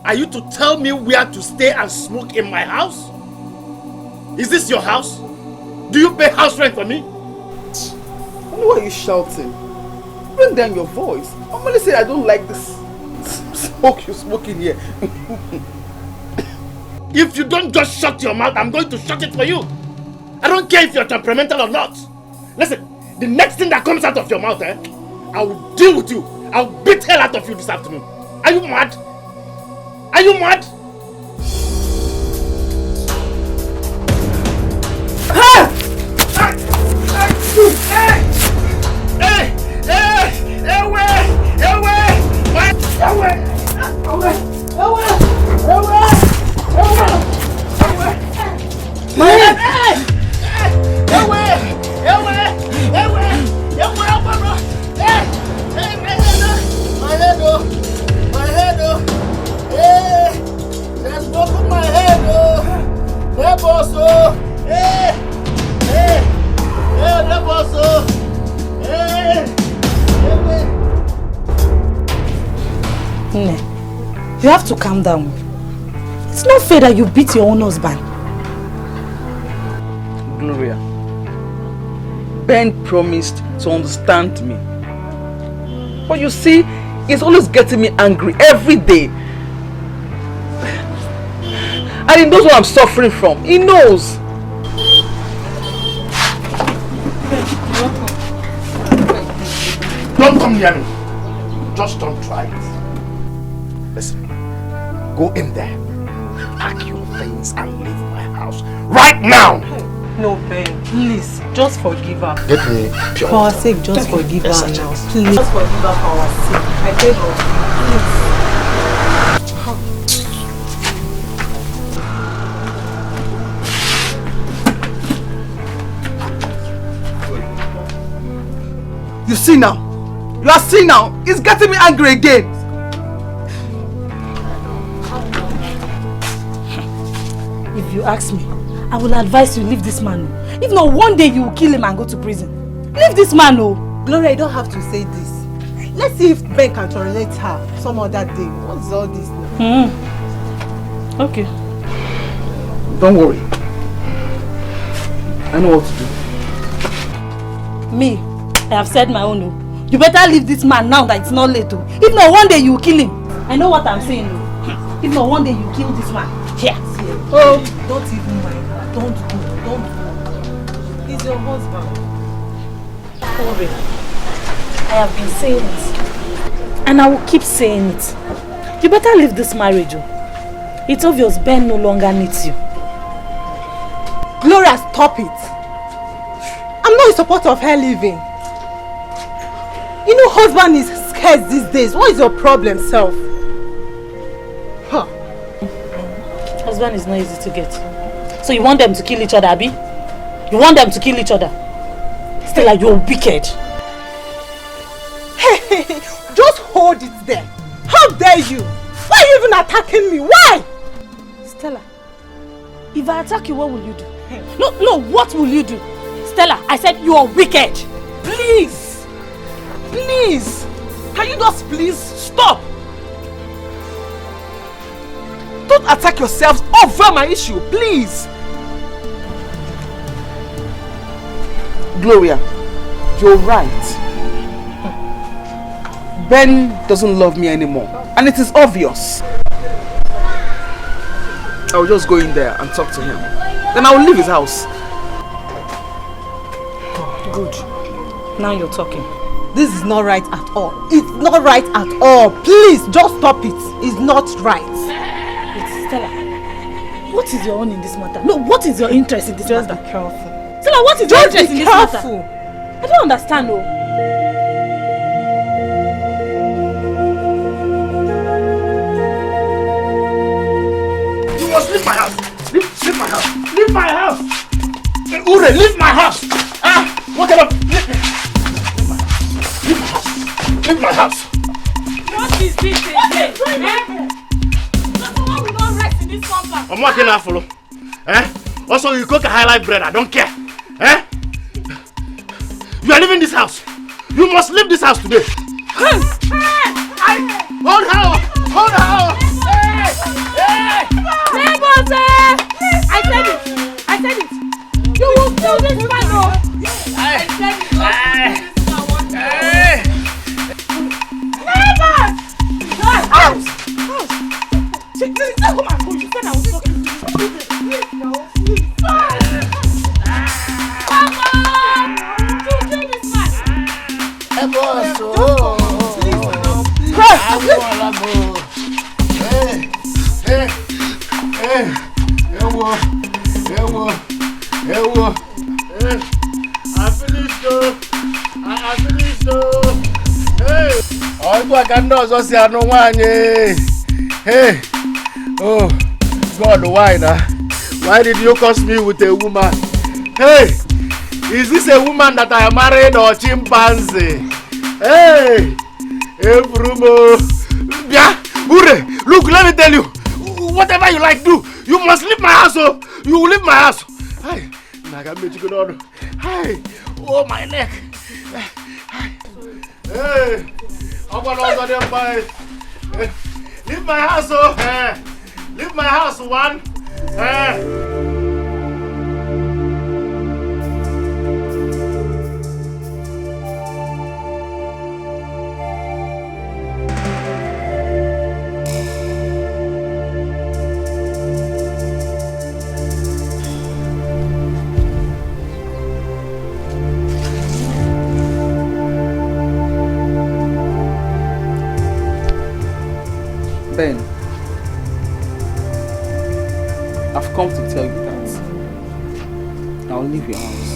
Are you to tell me where to stay and smoke in my house? Is this your house? Do you pay house rent for me? Why are you shouting? Bring down your voice. I'm only saying I don't like this smoke you're smoking here. If you don't just shut your mouth, I'm going to shut it for you. I don't care if you're temperamental or not. Listen, the next thing that comes out of your mouth, I will deal with you. I'll beat hell out of you this afternoon. Are you mad? Are you mad? You have to calm down. It's not fair that you beat your own husband. Gloria, Ben promised to understand me. But you see, he's always getting me angry every day. And he knows what I'm suffering from. He knows. Don't come near me. Just don't try it. Listen, go in there, pack your things and leave my house right now. No, Ben, please, just forgive her. Get me pure. For our sake, just forgive her now. Please. Just forgive her for our sake. I beg of you. You see now? You are seeing now? He's getting me angry again. If you ask me, I will advise you leave this man. If not, one day you will kill him and go to prison. Leave this man, oh. Gloria, you don't have to say this. Let's see if Ben can tolerate her some other day. What's all this now? Okay. Don't worry. I know what to do. Me, I have said my own. You better leave this man now that it's not late. If not, one day you will kill him. I know what I'm saying. If not, one day you kill this man. Here. Oh, don't even mind her. Don't go. He's your husband. Sorry. I have been saying it. And I will keep saying it. You better leave this marriage. It's obvious Ben no longer needs you. Gloria, stop it. I'm not in support of her leaving. You know, husband is scarce these days. What is your problem, self? Huh. Husband is not easy to get. So you want them to kill each other, Abi? You want them to kill each other? Stella, you're wicked. Hey, just hold it there. How dare you? Why are you even attacking me? Why? Stella, if I attack you, what will you do? No, what will you do? Stella, I said you are wicked. Please. Please. Can you just please stop? Don't attack yourselves over my issue, please. Gloria, you're right. Ben doesn't love me anymore, and it is obvious. I'll just go in there and talk to him. Then I'll leave his house. Good. Now you're talking. This is not right at all. It's not right at all. Please, just stop it. It's not right. Stella, what is your own in this matter? No, what is your interest in this matter? Just be careful. Stella, what is your interest in this matter? I don't understand, though. You must leave my house. Leave my house. Leave my house. Ure, leave my house. What kind of... Leave my house. What is this again? Someone will not rest in this compound. I'm working out for Also, you cook a high life bread. I don't care. You are leaving this house. You must leave this house today. Hold her. Hold her. Neighbors, I said it. You will kill this man. I said it. Neighbors! Out! You said I was talking to you. Please, no. Please. You kill this man. I finished though. Hey. Oh, I can't also see no one. Hey. Oh, God, why now? Why did you curse me with a woman? Hey, is this a woman that I married or chimpanzee? Hey, Bruno. Yeah, Ure, look, let me tell you. Whatever you like, do. You must leave my house. Oh. You will leave my house. Hey, oh, my neck. Hey, I'm going to them by. Leave my house, oh! Leave my house, one! Ben, I've come to tell you that I'll leave your house.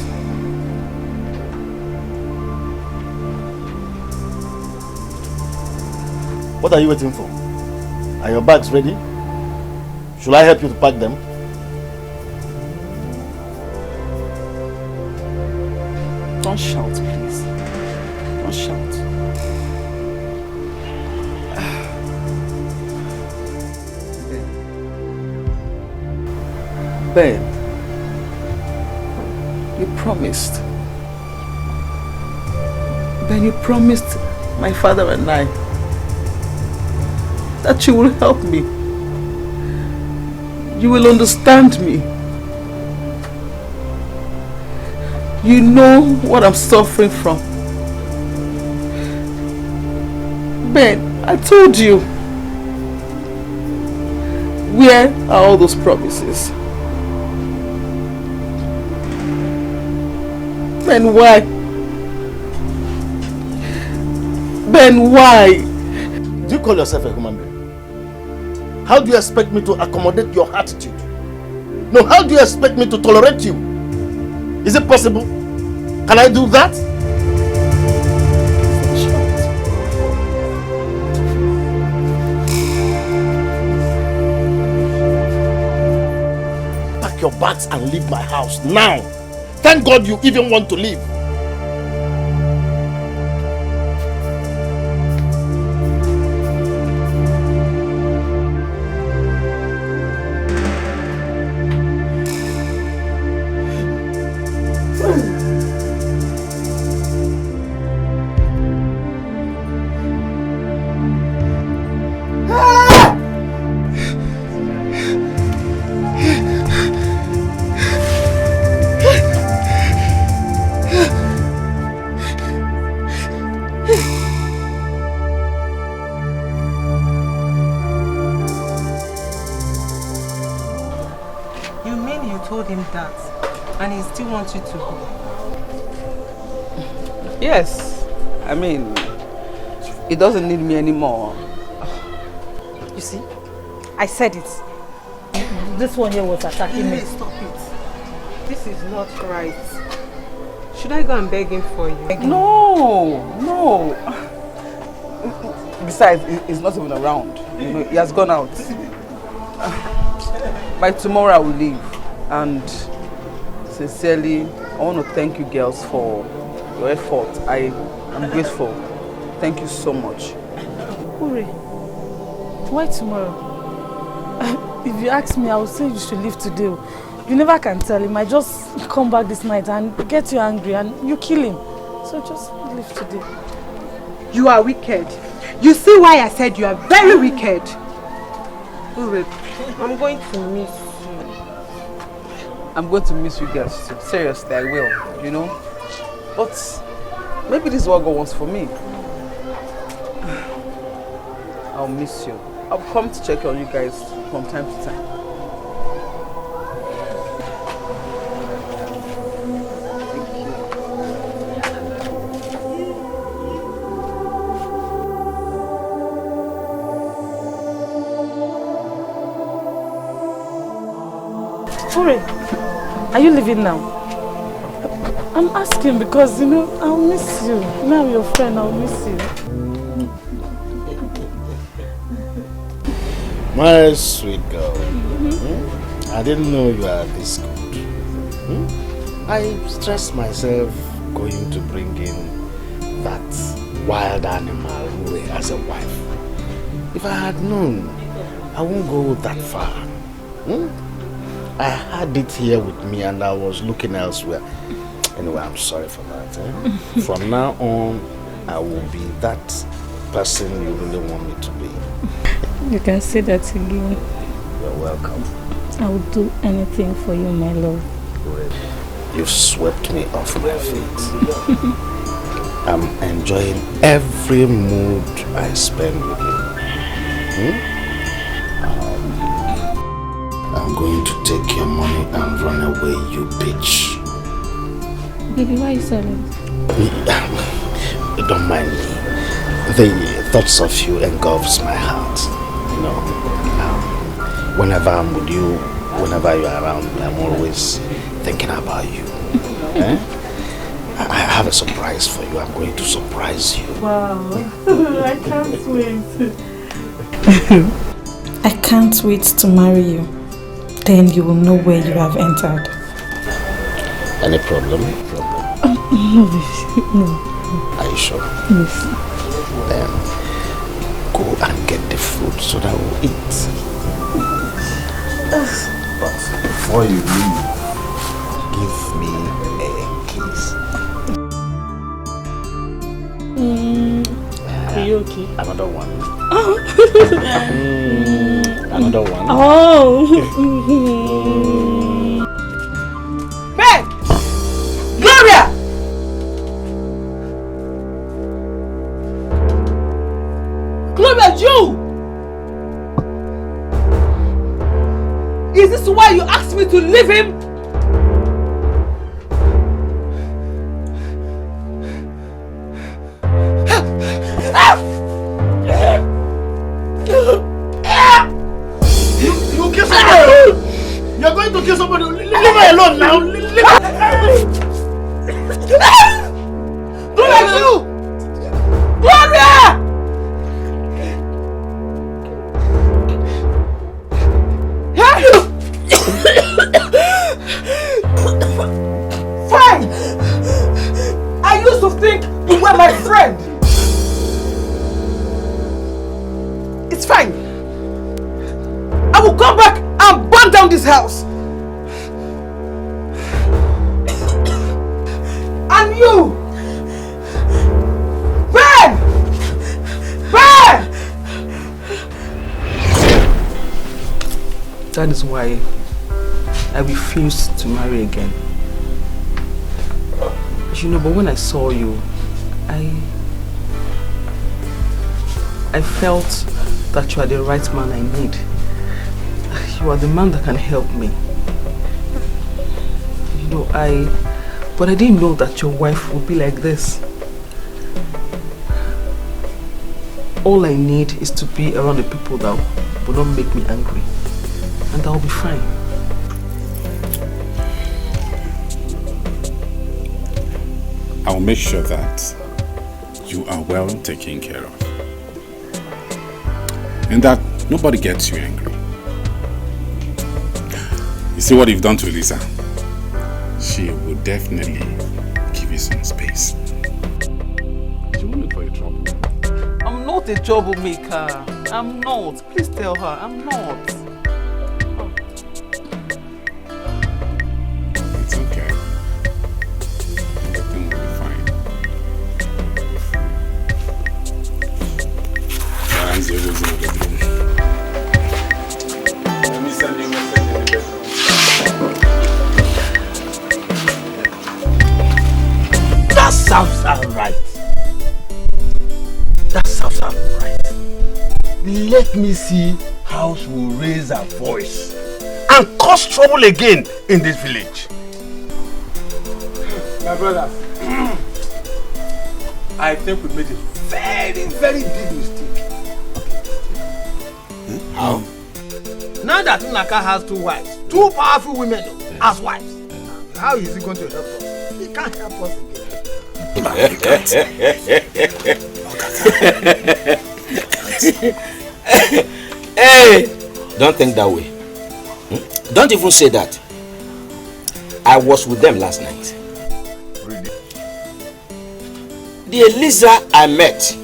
What are you waiting for? Are your bags ready? Should I help you to pack them? Don't shout, please. Don't shout. Ben, you promised. Ben, you promised my father and I that you will help me. You will understand me. You know what I'm suffering from. Ben, I told you. Where are all those promises? Ben, why? Ben, why? Do you call yourself a human being? How do you expect me to accommodate your attitude? No, how do you expect me to tolerate you? Is it possible? Can I do that? Pack your bags and leave my house now. Thank God you even want to leave. You to go. Yes, I mean, he doesn't need me anymore. You see, I said it. This one here was attacking me. Stop it. This is not right. Should I go and beg him for you? No. Besides, he's not even around. You know, he has gone out. By tomorrow I will leave. And sincerely, I want to thank you girls for your effort. I am grateful. Thank you so much. Uri, why tomorrow? If you ask me, I would say you should leave today. You never can tell. He might just come back this night and get you angry and you kill him. So just leave today. You are wicked. You see why I said you are very wicked. Uri, I'm going to miss you. I'm going to miss you guys too. Seriously, I will, you know. But maybe this is what God wants for me. I'll miss you. I'll come to check on you guys from time to time. Uri, are you leaving now? I'm asking because, you know, I'll miss you. Now I'm your friend, I'll miss you. My sweet girl, I didn't know you are this good. I stressed myself going to bring in that wild animal as a wife. If I had known, I won't go that far. I had it here with me and I was looking elsewhere. Anyway, I'm sorry for that. From now on, I will be that person you really want me to be. You can say that again. You're welcome. I will do anything for you, my love. You've swept me off my feet. I'm enjoying every mood I spend with you. I'm going to take your money and run away, you bitch. Baby, why are you silent? Don't mind me. The thoughts of you engulfs my heart. You know, whenever I'm with you, whenever you're around, I'm always thinking about you. I have a surprise for you. I'm going to surprise you. Wow. I can't wait. I can't wait to marry you. Then you will know where you have entered. Any problem? No, baby. No. Are you sure? Yes. Then go and get the food so that we'll eat. But before you leave, give me a kiss. Are you okay? Another one. Oh. Another one. Oh. Ben! Gloria! Gloria, you! Is this why you asked me to leave him? You kill somebody! You're going to kill somebody! Leave her alone now! Leave her! Gloria, you! Gloria! Fine! I used to think you were my friend. It's fine. I will come back and burn down this house. And you! Ben! Ben! That is why I refused to marry again. You know, but when I saw you, I felt that you are the right man I need. You are the man that can help me. You know, but I didn't know that your wife would be like this. All I need is to be around the people that will not make me angry. And I'll be fine. I'll make sure that you are well taken care of. And that nobody gets you angry. You see what you've done to Elisa? She will definitely give you some space. She won't look for your trouble. I'm not a troublemaker. I'm not. Please tell her I'm not. It's okay. Everything will be fine. Hands are always in the bedroom. Let me send you a message in the bedroom. That sounds alright. That sounds alright. Let me see how she will raise her voice and cause trouble again in this village. My brother, I think we made a very, very big mistake. How? Now that Naka has two wives, two powerful women as wives, how is he going to help us? He can't help us again. Hey, don't think that way. Don't even say that. I was with them last night. Really? The Eliza I met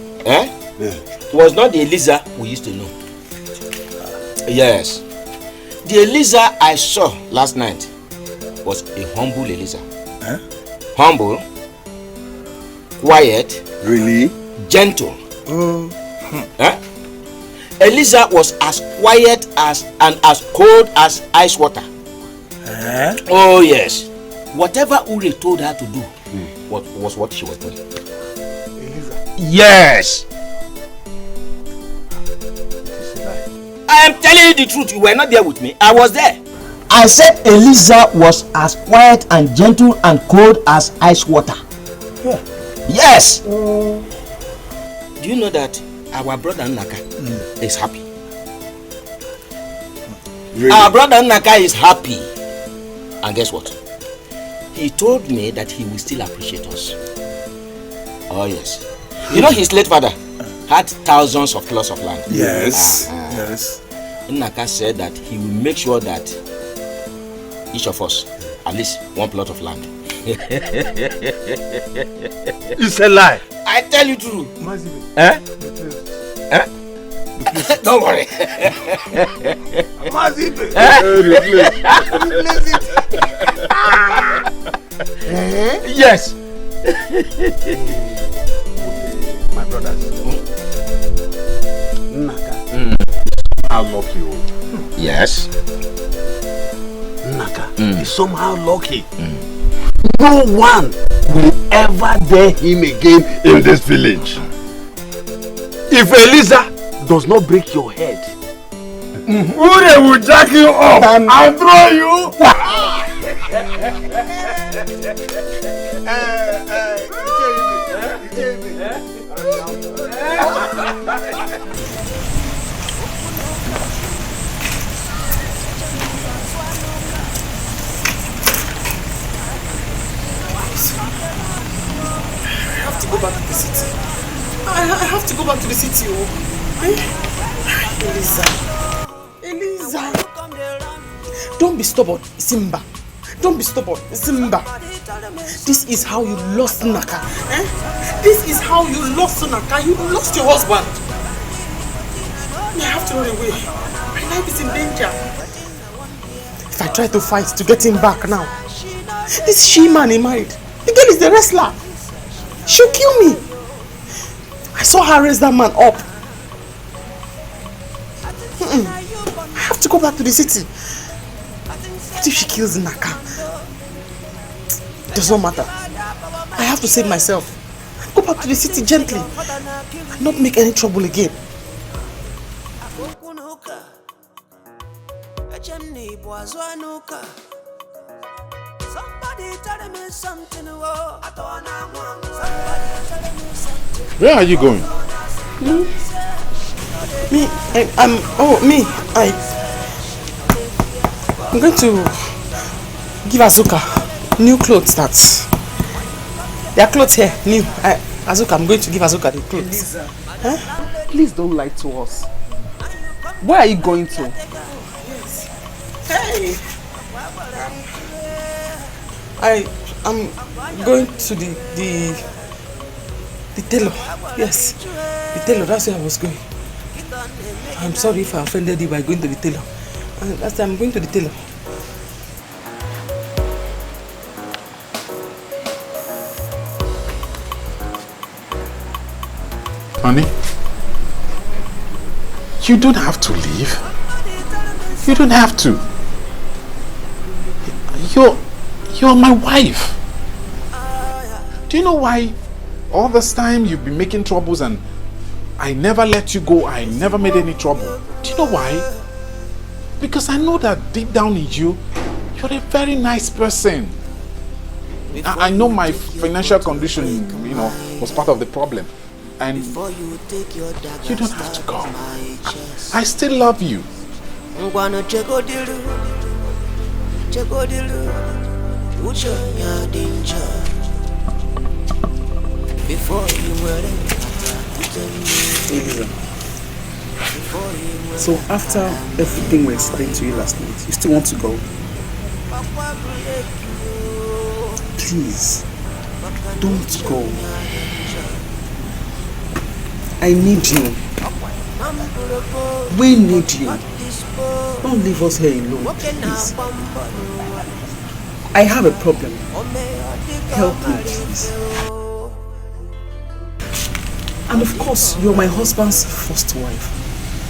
was not the Eliza we used to know. Yes. The Eliza I saw last night was a humble Eliza. Humble, quiet, really, gentle, Eliza was as quiet and as cold as ice water. Oh yes. Whatever Uri told her to do was what she was doing. Eliza? Yes. I am telling you the truth. You were not there with me. I was there. I said Eliza was as quiet and gentle and cold as ice water. Yeah. Yes. Do you know that our brother Naka is happy? Really? Our brother Naka is happy. And guess what? He told me that he will still appreciate us. Oh yes. You know his late father had thousands of plots of land. Yes. Yes. Naka said that he will make sure that each of us at least one plot of land. It's a lie. I tell you true. Eh? Don't worry. Mazibe. Yes. My brothers. Naka. How lucky you. Yes. Naka is somehow lucky. No one will ever dare him again in this village. If Eliza does not break your head, Ure will jack you up and throw you. I have to go back to the city. I have to go back to the city. Eliza. Don't be stubborn, Simba. Don't be stubborn, Simba. This is how you lost Naka. This is how you lost Naka. You lost your husband. I have to run away. My life is in danger. If I try to fight to get him back now, this she-man he married, the girl is the wrestler. She'll kill me. I saw her raise that man up. I have to go back to the city. What if she kills Naka? It does not matter. I have to save myself. Go back to the city gently and not make any trouble again. Where are you going? I'm going to give Azuka new clothes. There are clothes here, new. Azuka, I'm going to give Azuka the clothes. Please don't lie to us. Where are you going to? Hey! I'm going to the tailor. Yes, the tailor. That's where I was going. I'm sorry if I offended you by going to the tailor. That's why I'm going to the tailor. Honey, you don't have to leave. You don't have to. You're my wife. Do you know why all this time you've been making troubles and I never let you go? I never made any trouble. Do you know why? Because I know that deep down in you, you're a very nice person. I know my financial condition, was part of the problem. And you don't have to go. I still love you. So after everything we explained to you last night, you still want to go? Please, don't go. I need you. We need you. Don't leave us here alone, please. I have a problem. Help me, please. And of course, you're my husband's first wife.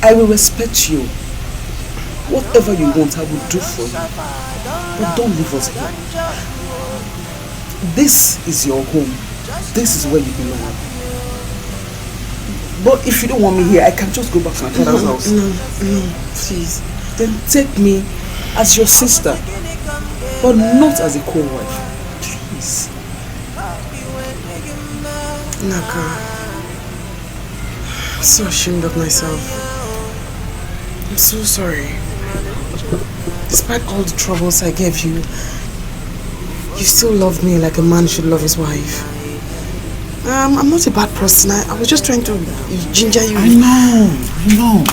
I will respect you. Whatever you want, I will do for you. But don't leave us here. This is your home. This is where you belong. But if you don't want me here, I can just go back to my father's house. No, please. Then take me as your sister, but not as a co-wife. Please. Naka, I'm so ashamed of myself. I'm so sorry. Despite all the troubles I gave you, you still love me like a man should love his wife. I'm not a bad person. I was just trying to ginger you. I know.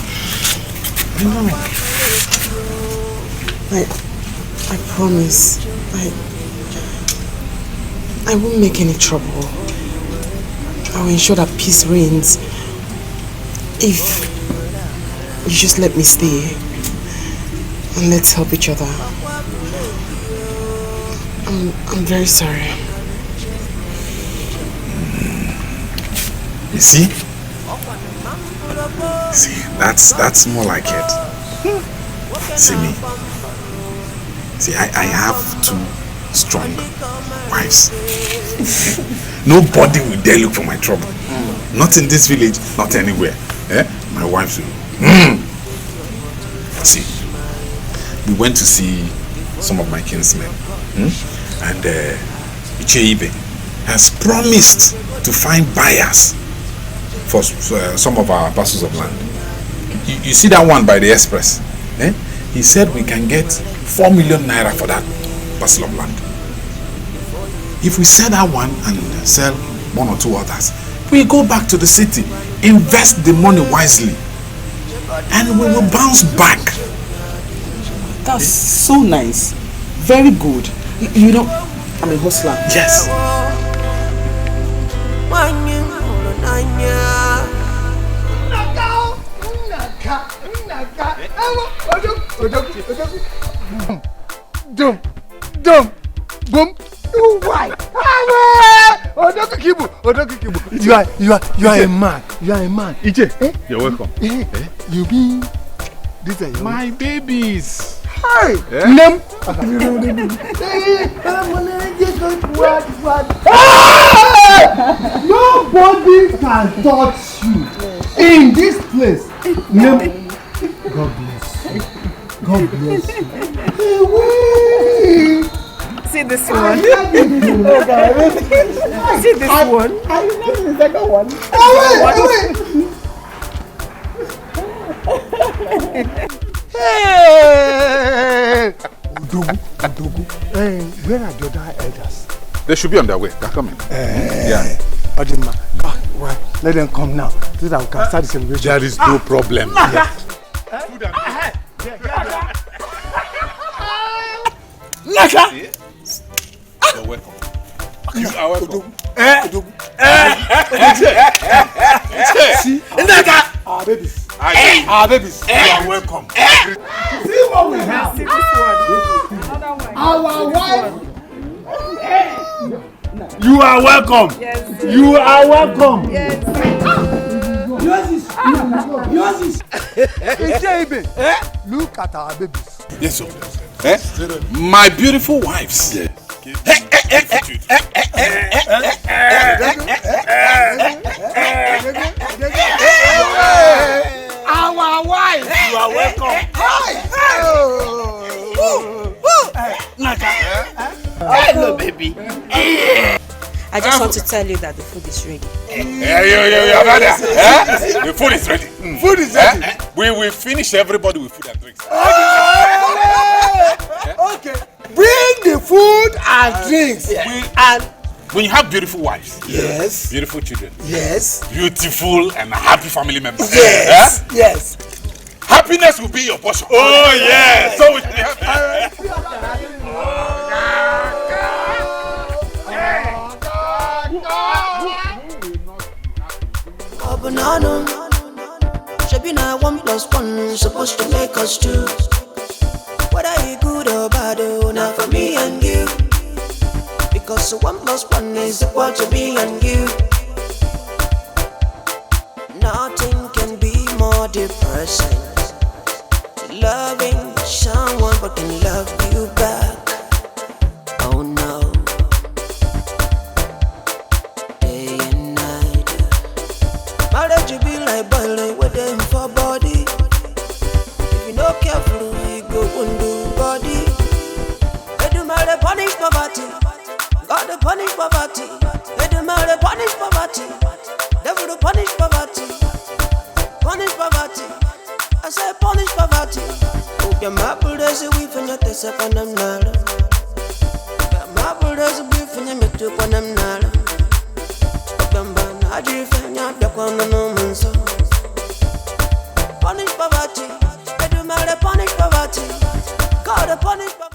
I promise. I won't make any trouble. I will ensure that peace reigns. If you just let me stay and let's help each other. I'm very sorry. You see? See, that's more like it. See me. See, I have 2 strong wives. Nobody will dare look for my trouble. Not in this village, not anywhere. My wives will. See, we went to see some of my kinsmen. And Ibe has promised to find buyers for some of our parcels of land. You see that one by the express? He said we can get 4 million naira for that parcel of land. If we sell that one and sell 1 or 2 others, we go back to the city, invest the money wisely, and we will bounce back. That's so nice. Very good. You know, I'm a hustler. Yes. Boom. Why? You are a man. You are a man. Ije, you're welcome. You mean these are your my babies. Hi. Name. Nobody can touch you in this place. Name. God bless you. God bless you. See this one. See this one. I remember the second one. Hey! Udogu. Where are the other elders? They should be on their way. They're coming. Yeah. Odinma, well, let them come now so that we can start the celebration. There is no problem. Nasha! You're welcome. You are welcome. See? Our babies. Our babies. You are welcome. See what we have. See this one. Our wife. You are welcome. Yes. You are welcome. Yes. Yours is. Look at our babies. Yes, sir. My beautiful wives. Yeah. Our wife. You are welcome. Hello, baby. I just want to tell you that the food is ready. The food is ready. Food is ready. We will finish everybody with food and drinks. Okay. Bring the food and drinks. And when you have beautiful wives, yes, beautiful children, yes, beautiful and happy family members, yes, yes, happiness will be your portion. Oh yeah, so we should be happy. Banana, should be 1+1 supposed to make us 2. Whether you good or bad, not for me and you. Because 1+1 is equal to me and you. Nothing can be more depressing. Loving someone but can love you back. Oh no. Day and night. Marriage you be like boiling waiting for body. If you not careful, you go undo body. They do marry punish poverty. God to punish poverty. They do marry punish poverty. Devil to punish poverty. Punish poverty. I say punish poverty. Oh, your marble does a weave and not a second of nada. Your marble does a weave and you make you one of nada. I do find out the one no man so. Punish poverty. I do marry punish poverty. God, punish poverty.